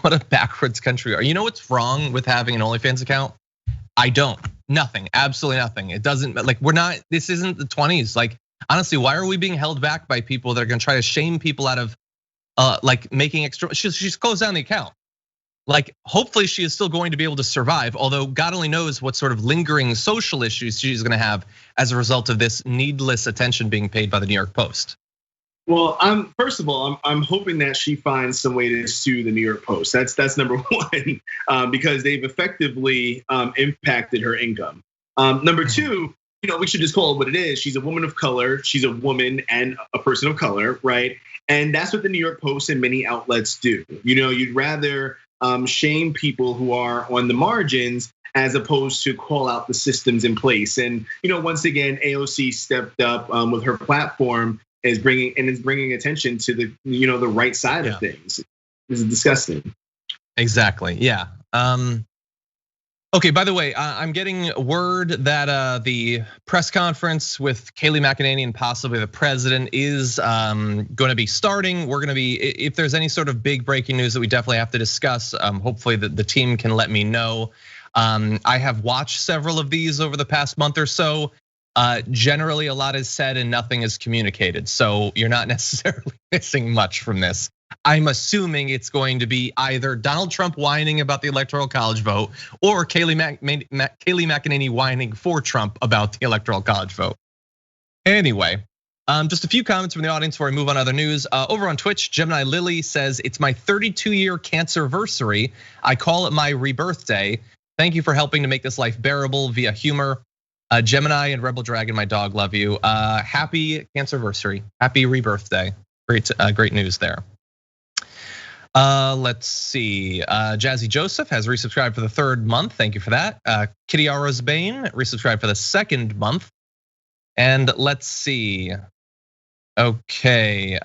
what a backwards country we are. You know what's wrong with having an OnlyFans account? I don't. Nothing. Absolutely nothing. It doesn't, like, this isn't the 20s. Like, honestly, why are we being held back by people that are gonna try to shame people out of like making extra? She's closed down the account. like hopefully she is still going to be able to survive, although God only knows what sort of lingering social issues she's gonna have as a result of this needless attention being paid by the New York Post. Well, first of all, I'm hoping that she finds some way to sue the New York Post. That's number one, because they've effectively impacted her income. Number two, we should just call it what it is. She's a woman of color. She's a woman and a person of color, right? And that's what the New York Post and many outlets do. You'd rather shame people who are on the margins as opposed to call out the systems in place. And once again, AOC stepped up with her platform. Is bringing attention to the right side of things. This is disgusting. Exactly. Yeah. Okay. By the way, I'm getting word that the press conference with Kayleigh McEnany and possibly the president is going to be starting. We're going to be, if there's any sort of big breaking news that we definitely have to discuss, hopefully the team can let me know. I have watched several of these over the past month or so. Generally, a lot is said and nothing is communicated. So you're not necessarily missing much from this. I'm assuming it's going to be either Donald Trump whining about the Electoral College vote or Kayleigh McEnany whining for Trump about the Electoral College vote. Anyway, just a few comments from the audience before I move on to other news. Over on Twitch, Gemini Lily says, it's my 32-year cancerversary. I call it my rebirth day. Thank you for helping to make this life bearable via humor. Gemini and Rebel Dragon, my dog, love you. Happy cancerversary, happy rebirth day. Great news there. Let's see. Jazzy Joseph has resubscribed for the 3rd month. Thank you for that. Kitty Rosebane resubscribed for the 2nd month. And let's see. Okay.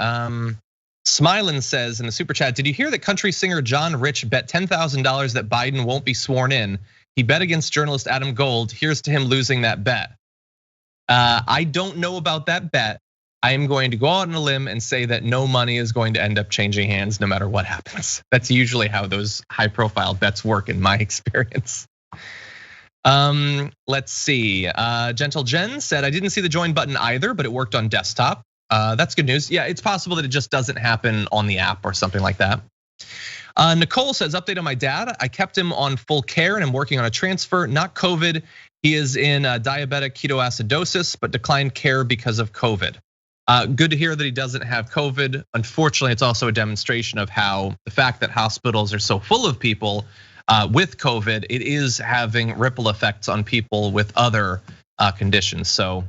Smilin says in the super chat, did you hear that country singer John Rich bet $10,000 that Biden won't be sworn in? He bet against journalist Adam Gold. Here's to him losing that bet. I don't know about that bet. I am going to go out on a limb and say that no money is going to end up changing hands no matter what happens. That's usually how those high profile bets work in my experience. Let's see. Gentle Jen said, I didn't see the join button either, but it worked on desktop. That's good news. Yeah, it's possible that it just doesn't happen on the app or something like that. Nicole says, update on my dad. I kept him on full care and I'm working on a transfer, not COVID. He is in diabetic ketoacidosis, but declined care because of COVID. Good to hear that he doesn't have COVID. Unfortunately, it's also a demonstration of how the fact that hospitals are so full of people with COVID, it is having ripple effects on people with other conditions. So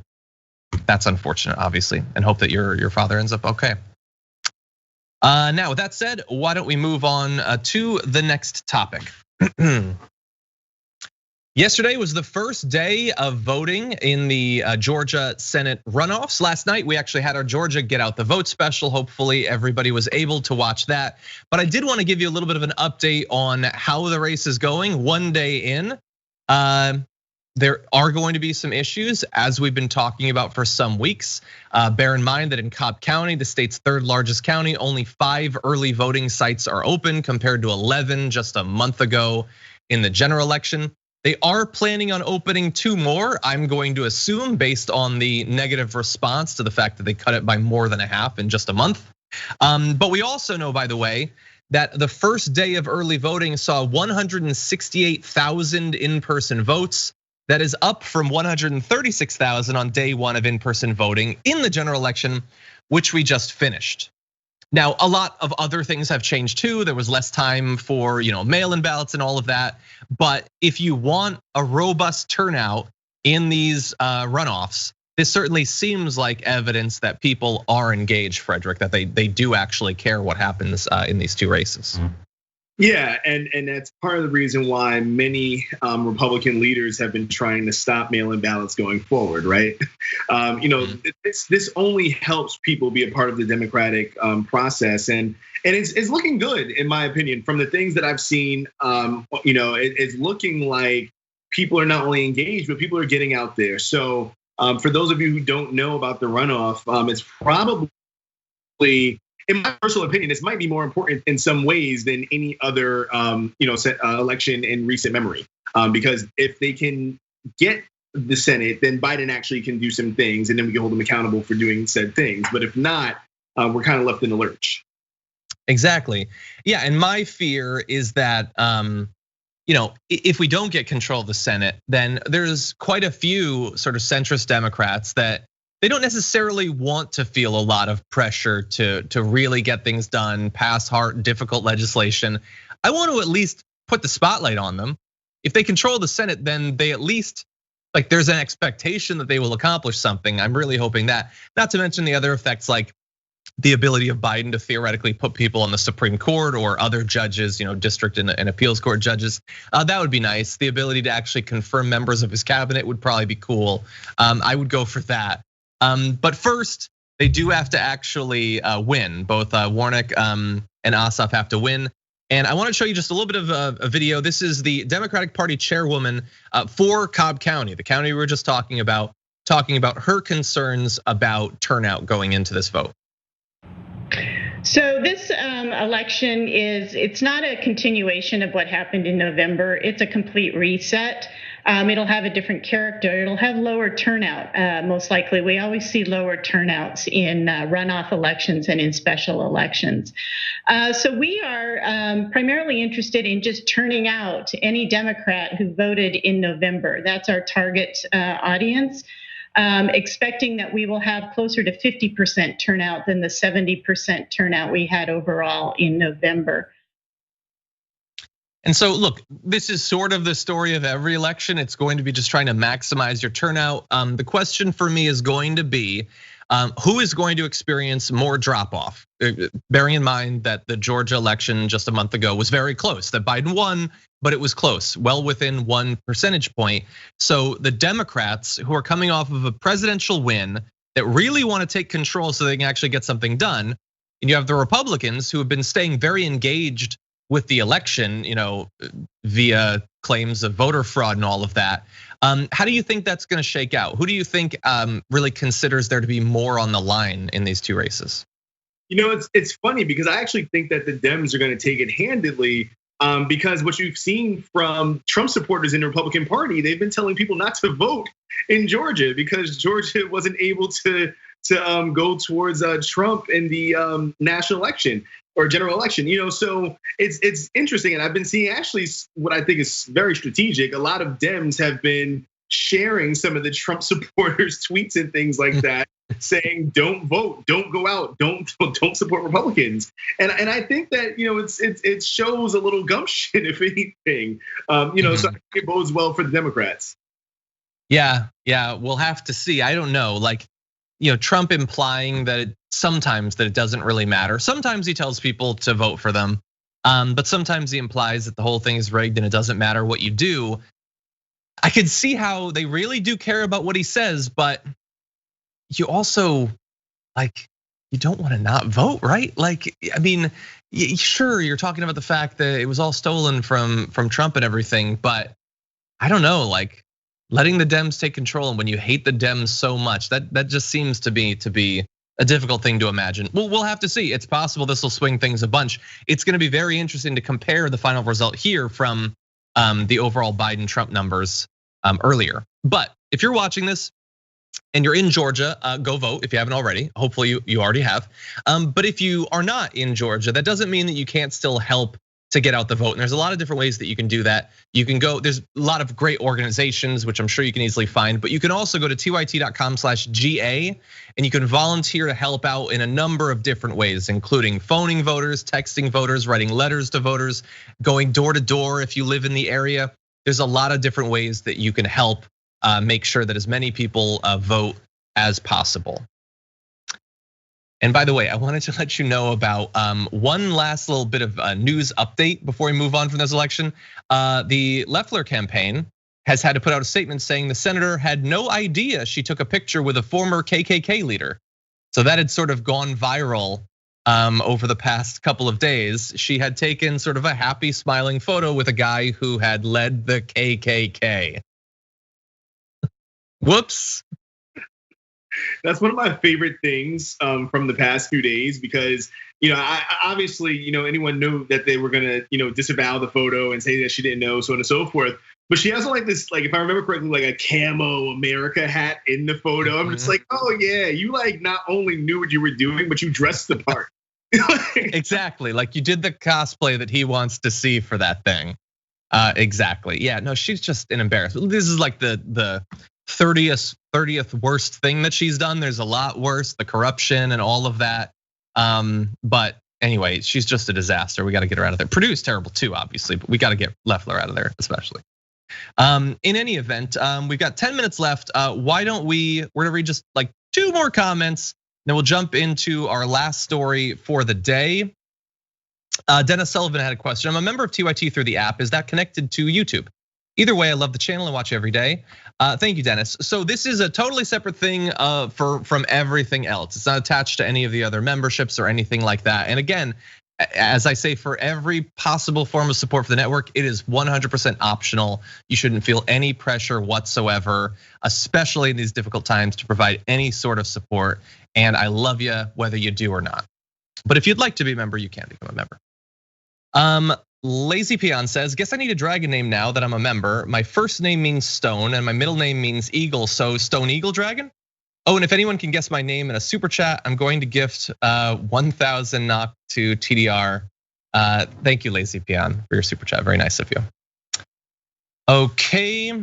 that's unfortunate, obviously, and hope that your father ends up okay. Now, with that said, why don't we move on to the next topic? Yesterday was the first day of voting in the Georgia Senate runoffs. Last night, we actually had our Georgia Get Out the Vote special. Hopefully everybody was able to watch that. But I did want to give you a little bit of an update on how the race is going one day in. There are going to be some issues, as we've been talking about for some weeks. Bear in mind that in Cobb County, the state's 3rd largest county, only 5 early voting sites are open compared to 11 just a month ago in the general election. They are planning on opening 2 more, I'm going to assume, based on the negative response to the fact that they cut it by more than a half in just a month. But we also know, by the way, that the first day of early voting saw 168,000 in-person votes. That is up from 136,000 on day 1 of in-person voting in the general election, which we just finished. Now, a lot of other things have changed too. There was less time for mail-in ballots and all of that. But if you want a robust turnout in these runoffs, this certainly seems like evidence that people are engaged, Frederick, that they do actually care what happens in these 2 races. Yeah, and that's part of the reason why many Republican leaders have been trying to stop mail-in ballots going forward, right? This only helps people be a part of the democratic process, and it's looking good in my opinion. From the things that I've seen, it's looking like people are not only engaged, but people are getting out there. So for those of you who don't know about the runoff, it's probably, in my personal opinion, this might be more important in some ways than any other, election in recent memory. Because if they can get the Senate, then Biden actually can do some things, and then we can hold them accountable for doing said things. But if not, we're kind of left in the lurch. Exactly. Yeah, and my fear is that if we don't get control of the Senate, then there's quite a few sort of centrist Democrats that they don't necessarily want to feel a lot of pressure to really get things done, pass hard, difficult legislation. I want to at least put the spotlight on them. If they control the Senate, then they at least, like, there's an expectation that they will accomplish something. I'm really hoping that. Not to mention the other effects, like the ability of Biden to theoretically put people on the Supreme Court or other judges, district and appeals court judges. That would be nice. The ability to actually confirm members of his cabinet would probably be cool. I would go for that. But first, they do have to actually win. Both Warnock and Ossoff have to win. And I want to show you just a little bit of a video. This is the Democratic Party chairwoman for Cobb County, the county we were just talking about her concerns about turnout going into this vote. So this election it's not a continuation of what happened in November. It's a complete reset. It'll have a different character. It'll have lower turnout, most likely. We always see lower turnouts in runoff elections and in special elections. So we are primarily interested in just turning out any Democrat who voted in November. That's our target audience. Expecting that we will have closer to 50% turnout than the 70% turnout we had overall in November. And so, look, this is sort of the story of every election. It's going to be just trying to maximize your turnout. The question for me is going to be, who is going to experience more drop off? Bearing in mind that the Georgia election just a month ago was very close, that Biden won, but it was close, well within 1 percentage point. So the Democrats who are coming off of a presidential win that really want to take control so they can actually get something done. And you have the Republicans who have been staying very engaged with the election, via claims of voter fraud and all of that. How do you think that's going to shake out? Who do you think really considers there to be more on the line in these two races? It's funny because I actually think that the Dems are going to take it handedly. Because what you've seen from Trump supporters in the Republican Party, they've been telling people not to vote in Georgia because Georgia wasn't able to go towards Trump in the national election or general election. So it's interesting, and I've been seeing actually what I think is very strategic. A lot of Dems have been sharing some of the Trump supporters' tweets and things like that, saying don't vote, don't go out, don't support Republicans. And I think that it shows a little gumption, if anything. So I think it bodes well for the Democrats. Yeah, we'll have to see. I don't know, Trump implying that sometimes that it doesn't really matter. Sometimes he tells people to vote for them, but sometimes he implies that the whole thing is rigged and it doesn't matter what you do. I could see how they really do care about what he says, but you also, you don't want to not vote, right? Sure, you're talking about the fact that it was all stolen from Trump and everything, but I don't know, letting the Dems take control, and when you hate the Dems so much, that just seems to be a difficult thing to imagine. Well, we'll have to see. It's possible this will swing things a bunch. It's going to be very interesting to compare the final result here from the overall Biden-Trump numbers earlier. But if you're watching this and you're in Georgia, go vote if you haven't already. Hopefully you already have. But if you are not in Georgia, that doesn't mean that you can't still help to get out the vote. And there's a lot of different ways that you can do that. You can go, there's a lot of great organizations, which I'm sure you can easily find, but you can also go to tyt.com/GA and you can volunteer to help out in a number of different ways, including phoning voters, texting voters, writing letters to voters, going door to door if you live in the area. There's a lot of different ways that you can help make sure that as many people vote as possible. And by the way, I wanted to let you know about one last little bit of a news update before we move on from this election. The Loeffler campaign has had to put out a statement saying the senator had no idea she took a picture with a former KKK leader. So that had sort of gone viral over the past couple of days. She had taken sort of a happy smiling photo with a guy who had led the KKK. Whoops. That's one of my favorite things from the past few days because I obviously anyone knew that they were gonna disavow the photo and say that she didn't know, so on and so forth. But she has this if I remember correctly, a camo America hat in the photo. I'm just oh yeah, you not only knew what you were doing, but you dressed the part. Exactly, like you did the cosplay that he wants to see for that thing. Exactly, yeah, no, she's just an embarrassment. This is like the 30th worst thing that she's done. There's a lot worse, the corruption and all of that. But anyway, she's just a disaster. We got to get her out of there. Purdue's terrible too, obviously, but we got to get Loeffler out of there, especially. In any event, we've got 10 minutes left. Why don't we're gonna read just like 2 more comments, then we'll jump into our last story for the day. Dennis Sullivan had a question. I'm a member of TYT through the app. Is that connected to YouTube? Either way, I love the channel and watch every day. Thank you, Dennis. So this is a totally separate thing from everything else. It's not attached to any of the other memberships or anything like that. And again, as I say, for every possible form of support for the network, it is 100% optional. You shouldn't feel any pressure whatsoever, especially in these difficult times, to provide any sort of support. And I love you whether you do or not. But if you'd like to be a member, you can become a member. Lazy Peon says, guess I need a dragon name now that I'm a member. My first name means stone and my middle name means eagle, so Stone Eagle Dragon? Oh, and if anyone can guess my name in a super chat, I'm going to gift 1,000 NOK to TDR. Thank you, Lazy Peon, for your super chat. Very nice of you. Okay.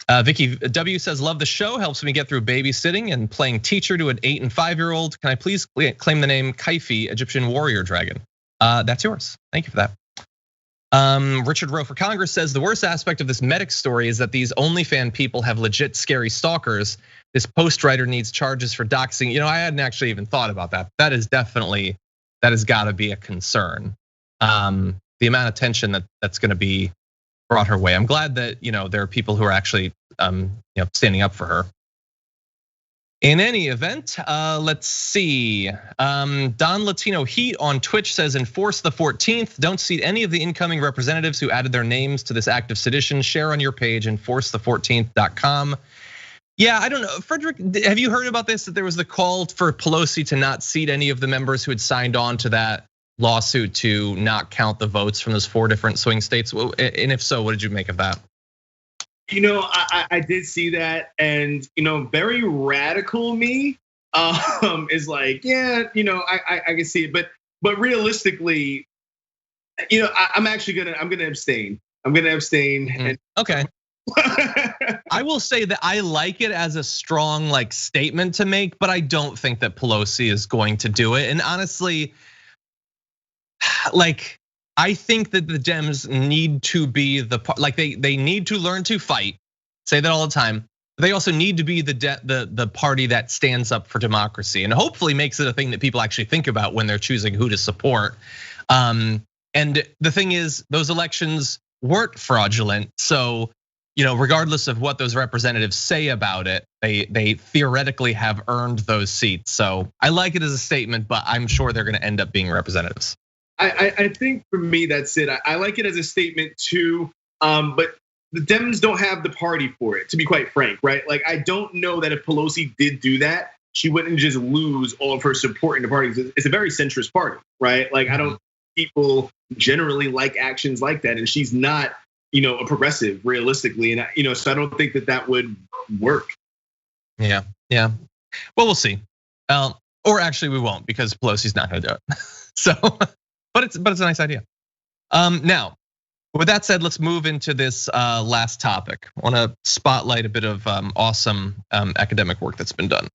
Vicky W says, love the show, helps me get through babysitting and playing teacher to an 8 and 5-year-old. Can I please claim the name Kaifi, Egyptian warrior dragon? That's yours. Thank you for that. Richard Rowe for Congress says the worst aspect of this medic story is that these OnlyFans people have legit scary stalkers. This post writer needs charges for doxing. You know, I hadn't actually even thought about that. That has got to be a concern. The amount of attention that's going to be brought her way. I'm glad that there are people who are actually standing up for her. In any event, let's see. Don Latino Heat on Twitch says, enforce the 14th. Don't seat any of the incoming representatives who added their names to this act of sedition. Share on your page, enforcethefourteenth.com. Yeah, I don't know. Frederick, have you heard about this? That there was the call for Pelosi to not seat any of the members who had signed on to that lawsuit to not count the votes from those 4 different swing states. And if so, what did you make of that? I did see that, and very radical me is like, yeah, I can see it, but realistically, I'm gonna abstain. I'm gonna abstain. And okay. I will say that I like it as a strong statement to make, but I don't think that Pelosi is going to do it. And honestly, I think that the Dems need to be they need to learn to fight. Say that all the time. They also need to be the party that stands up for democracy and hopefully makes it a thing that people actually think about when they're choosing who to support. And the thing is, those elections weren't fraudulent. So, regardless of what those representatives say about it, they theoretically have earned those seats. So I like it as a statement, but I'm sure they're going to end up being representatives. I think for me, that's it. I like it as a statement too, but the Dems don't have the party for it, to be quite frank, right? I don't know that if Pelosi did do that, she wouldn't just lose all of her support in the party. It's a very centrist party, right? I don't people generally like actions like that, and she's not, a progressive realistically, and so I don't think that would work. Yeah. Well, we'll see. Or actually, we won't because Pelosi's not going to do it. So. But it's a nice idea. Now, with that said, let's move into this last topic. I want to spotlight a bit of awesome academic work that's been done.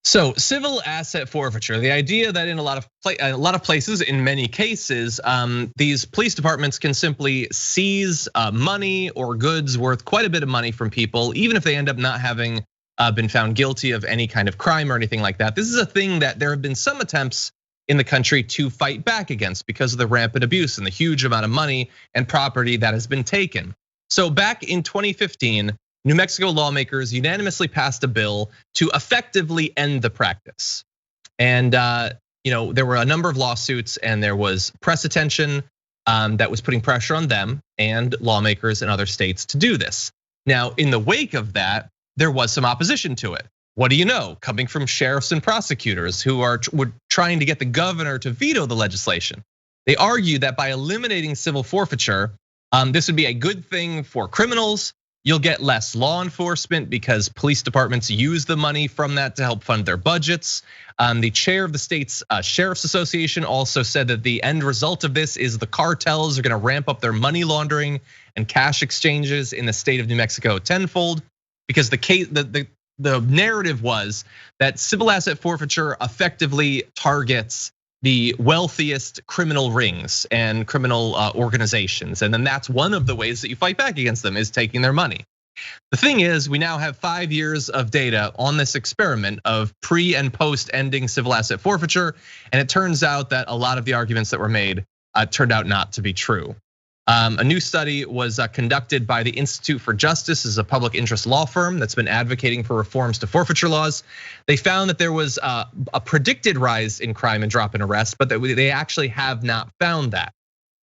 So, civil asset forfeiture, the idea that in a lot of places, in many cases, these police departments can simply seize money or goods worth quite a bit of money from people, even if they end up not having been found guilty of any kind of crime or anything like that. This is a thing that there have been some attempts in the country to fight back against because of the rampant abuse and the huge amount of money and property that has been taken. So back in 2015, New Mexico lawmakers unanimously passed a bill to effectively end the practice. And there were a number of lawsuits and there was press attention that was putting pressure on them and lawmakers in other states to do this. Now, in the wake of that, there was some opposition to it. What do you know? Coming from sheriffs and prosecutors who were trying to get the governor to veto the legislation. They argued that by eliminating civil forfeiture, this would be a good thing for criminals. You'll get less law enforcement because police departments use the money from that to help fund their budgets. The chair of the state's Sheriff's Association also said that the end result of this is the cartels are gonna ramp up their money laundering and cash exchanges in the state of New Mexico tenfold, because the narrative was that civil asset forfeiture effectively targets the wealthiest criminal rings and criminal organizations. And then that's one of the ways that you fight back against them, is taking their money. The thing is, we now have 5 years of data on this experiment of pre and post ending civil asset forfeiture. And it turns out that a lot of the arguments that were made turned out not to be true. A new study was conducted by the Institute for Justice, is a public interest law firm that's been advocating for reforms to forfeiture laws. They found that there was a predicted rise in crime and drop in arrests, but that they actually have not found that.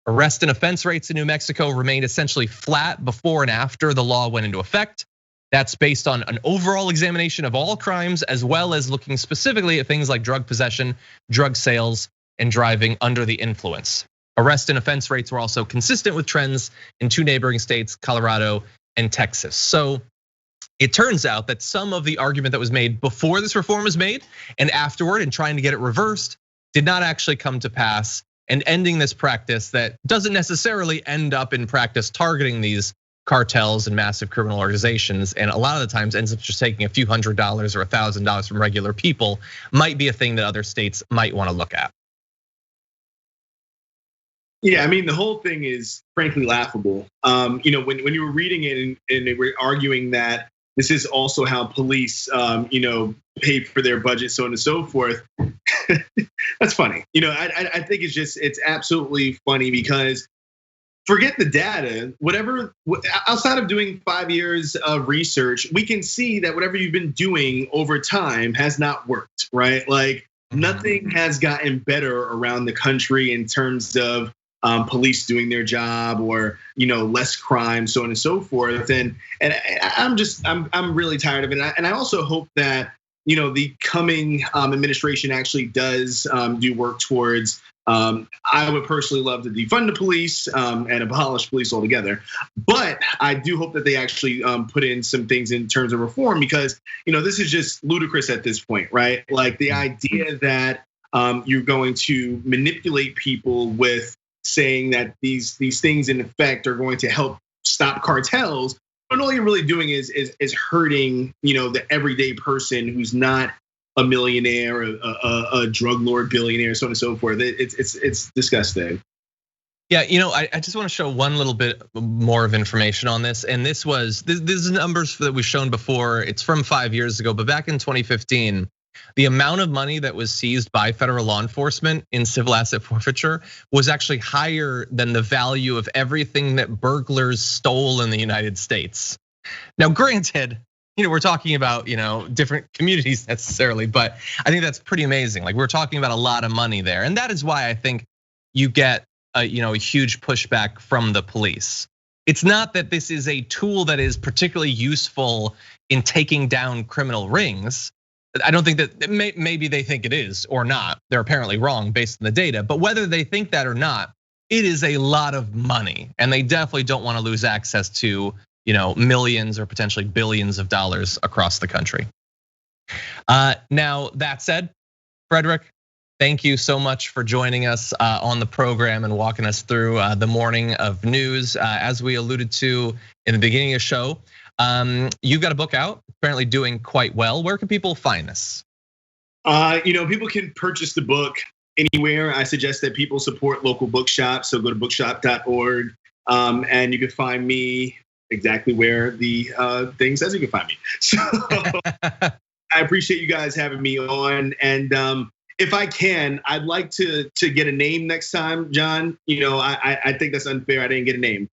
Arrest and offense rates in New Mexico remained essentially flat before and after the law went into effect. That's based on an overall examination of all crimes, as well as looking specifically at things like drug possession, drug sales, and driving under the influence. Arrest and offense rates were also consistent with trends in 2 neighboring states, Colorado and Texas. So it turns out that some of the argument that was made before this reform was made and afterward, and trying to get it reversed, did not actually come to pass, and ending this practice that doesn't necessarily end up in practice targeting these cartels and massive criminal organizations, and a lot of the times ends up just taking a few $100s or $1,000 from regular people, might be a thing that other states might want to look at. Yeah, I mean, the whole thing is frankly laughable. When you were reading it and they were arguing that this is also how police, pay for their budget, so on and so forth. That's funny. I think it's absolutely funny, because forget the data, whatever, outside of doing 5 years of research, we can see that whatever you've been doing over time has not worked, right? Like nothing has gotten better around the country in terms of police doing their job, or less crime, so on and so forth. And I'm really tired of it. And I also hope that the coming administration actually does do work towards. I would personally love to defund the police and abolish police altogether. But I do hope that they actually put in some things in terms of reform, because this is just ludicrous at this point, right? Like the idea that you're going to manipulate people with saying that these things in effect are going to help stop cartels, but all you're really doing is hurting the everyday person who's not a millionaire, a drug lord, billionaire, so on and so forth. It's disgusting. Yeah, I just want to show one little bit more of information on this, and this is numbers that we've shown before. It's from 5 years ago, but back in 2015. The amount of money that was seized by federal law enforcement in civil asset forfeiture was actually higher than the value of everything that burglars stole in the United States. Now, granted, we're talking about different communities necessarily, but I think that's pretty amazing. Like we're talking about a lot of money there, and that is why I think you get a huge pushback from the police. It's not that this is a tool that is particularly useful in taking down criminal rings. I don't think that, maybe they think it is or not. They're apparently wrong based on the data, but whether they think that or not, it is a lot of money, and they definitely don't want to lose access to millions or potentially billions of dollars across the country. Now that said, Frederick, thank you so much for joining us on the program and walking us through the morning of news. As we alluded to in the beginning of the show, you've got a book out, apparently doing quite well. Where can people find this? People can purchase the book anywhere. I suggest that people support local bookshops, so go to bookshop.org, and you can find me exactly where the thing says you can find me. So I appreciate you guys having me on, and if I can, I'd like to get a name next time, John. I think that's unfair. I didn't get a name.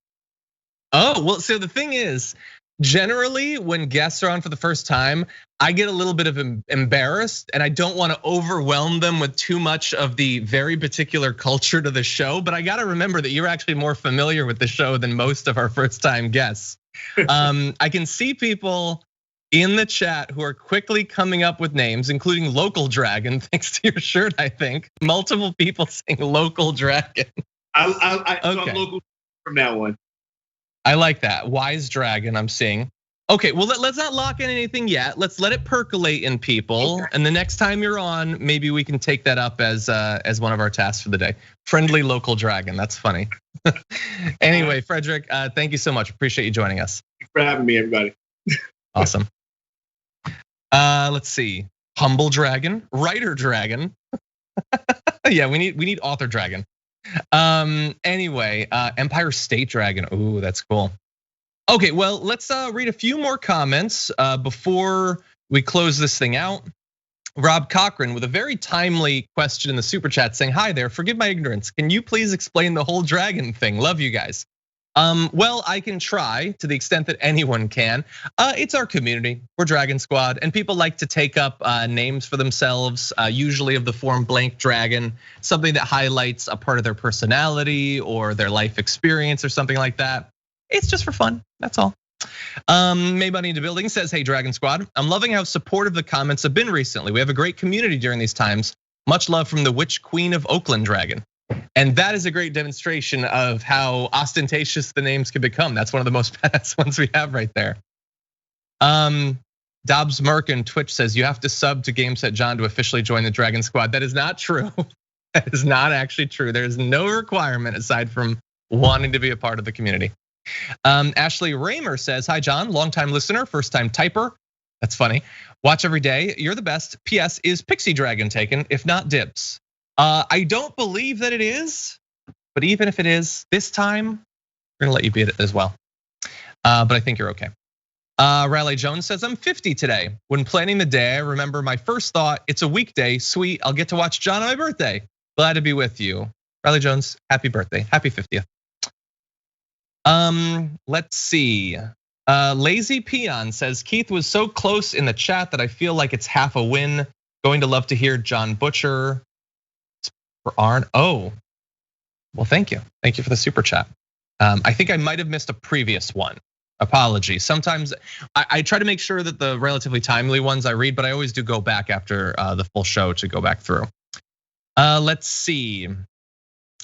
Oh, well, so the thing is, generally, when guests are on for the first time, I get a little bit of embarrassed, and I don't want to overwhelm them with too much of the very particular culture to the show. But I got to remember that you're actually more familiar with the show than most of our first-time guests. I can see people in the chat who are quickly coming up with names, including Local Dragon, thanks to your shirt, I think. Multiple people saying Local Dragon. I'm local from now on. I like that. Wise dragon, I'm seeing. Okay, well, let's not lock in anything yet. Let's let it percolate in people. Okay. And the next time you're on, maybe we can take that up as one of our tasks for the day. Friendly local dragon, that's funny. Anyway, Frederick, thank you so much. Appreciate you joining us. Thanks for having me, everybody. Awesome. Let's see. Humble dragon, writer dragon. Yeah, we need author dragon. Anyway, Empire State Dragon. Ooh, that's cool. Okay, well, let's read a few more comments before we close this thing out. Rob Cochran with a very timely question in the super chat saying, "Hi there, forgive my ignorance. Can you please explain the whole dragon thing? Love you guys." Well, I can try to the extent that anyone can. It's our community. We're Dragon Squad, and people like to take up names for themselves, usually of the form blank dragon, something that highlights a part of their personality or their life experience or something like that. It's just for fun, that's all. May Money into Building says, "Hey Dragon Squad, I'm loving how supportive the comments have been recently. We have a great community during these times. Much love from the Witch Queen of Oakland Dragon." And that is a great demonstration of how ostentatious the names can become. That's one of the most badass ones we have right there. Dobbs Merkin Twitch says, "You have to sub to GameSet John to officially join the Dragon Squad." That is not true. That is not actually true. There's no requirement aside from wanting to be a part of the community. Ashley Raymer says, "Hi John, longtime listener, first time typer." That's funny. "Watch every day, you're the best. PS, is Pixie Dragon taken? If not, dibs." I don't believe that it is, but even if it is, this time, we're gonna let you beat it as well. But I think you're okay. Riley Jones says, "I'm 50 today. When planning the day, I remember my first thought, it's a weekday, sweet, I'll get to watch John on my birthday. Glad to be with you." Riley Jones, happy birthday, happy 50th. Let's see. Lazy Peon says, "Keith was so close in the chat that I feel like it's half a win. Going to love to hear John Butcher for Arn." Oh, well, thank you. Thank you for the super chat. I think I might have missed a previous one. Apologies. Sometimes I try to make sure that the relatively timely ones I read, but I always do go back after the full show to go back through. Let's see.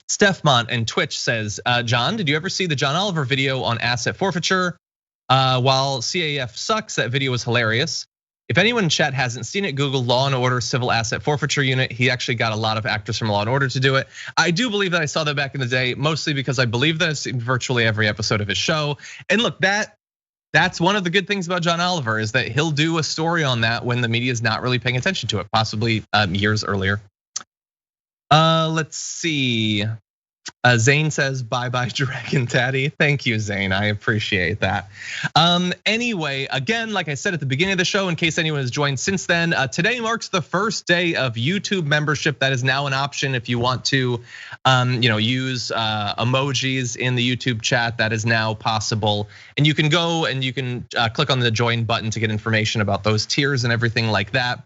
Stephmont and Twitch says, "John, did you ever see the John Oliver video on asset forfeiture? While CAF sucks, that video was hilarious. If anyone in chat hasn't seen it, Google Law and Order Civil Asset Forfeiture Unit. He actually got a lot of actors from Law and Order to do it. I do believe that I saw that back in the day, mostly because I believe that I've seen virtually every episode of his show. And look, that's one of the good things about John Oliver is that he'll do a story on that when the media is not really paying attention to it, possibly years earlier. Let's see. Zane says, "Bye bye Dragon Daddy." Thank you, Zane, I appreciate that. Anyway, again, like I said at the beginning of the show, in case anyone has joined since then, today marks the first day of YouTube membership. That is now an option if you want to use emojis in the YouTube chat. That is now possible. And you can go and you can click on the join button to get information about those tiers and everything like that.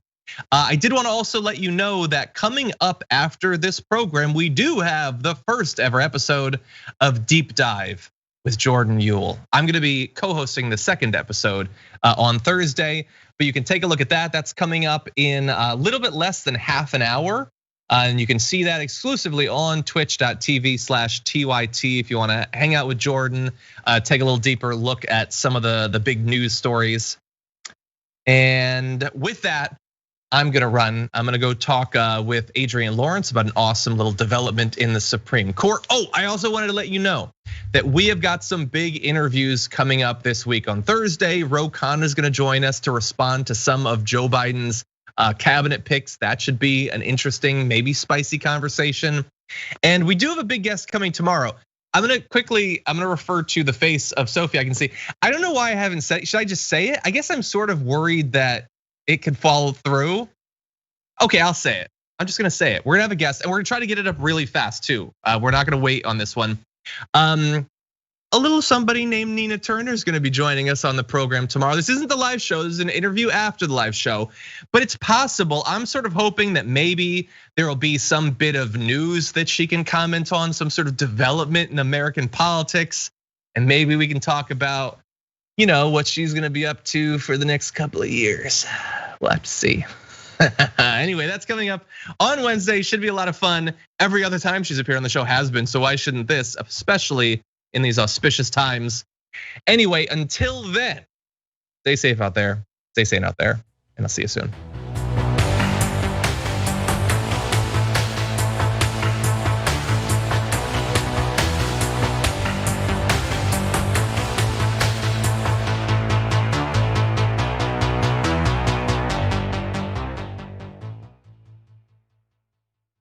I did want to also let you know that coming up after this program, we do have the first ever episode of Deep Dive with Jordan Yule. I'm gonna be co-hosting the second episode on Thursday, but you can take a look at that. That's coming up in a little bit less than half an hour. And you can see that exclusively on twitch.tv/TYT if you wanna hang out with Jordan, take a little deeper look at some of the big news stories. And with that, I'm gonna go talk with Adrian Lawrence about an awesome little development in the Supreme Court. Oh, I also wanted to let you know that we have got some big interviews coming up this week. On Thursday, Ro Khanna is gonna join us to respond to some of Joe Biden's cabinet picks. That should be an interesting, maybe spicy conversation. And we do have a big guest coming tomorrow. I'm gonna refer to the face of Sophie. I can see. I don't know why I haven't said it. Should I just say it? I guess I'm sort of worried that it could follow through. Okay, I'll say it. I'm just gonna say it. We're gonna have a guest and we're gonna try to get it up really fast too. We're not gonna wait on this one. A little somebody named Nina Turner is gonna be joining us on the program tomorrow. This isn't the live show, this is an interview after the live show, but it's possible. I'm sort of hoping that maybe there will be some bit of news that she can comment on, some sort of development in American politics, and maybe we can talk about what she's gonna be up to for the next couple of years. We'll have to see. Anyway, that's coming up on Wednesday. Should be a lot of fun. Every other time she's appeared on the show has been, so why shouldn't this, especially in these auspicious times Anyway, until then, stay safe out there, stay sane out there, and I'll see you soon.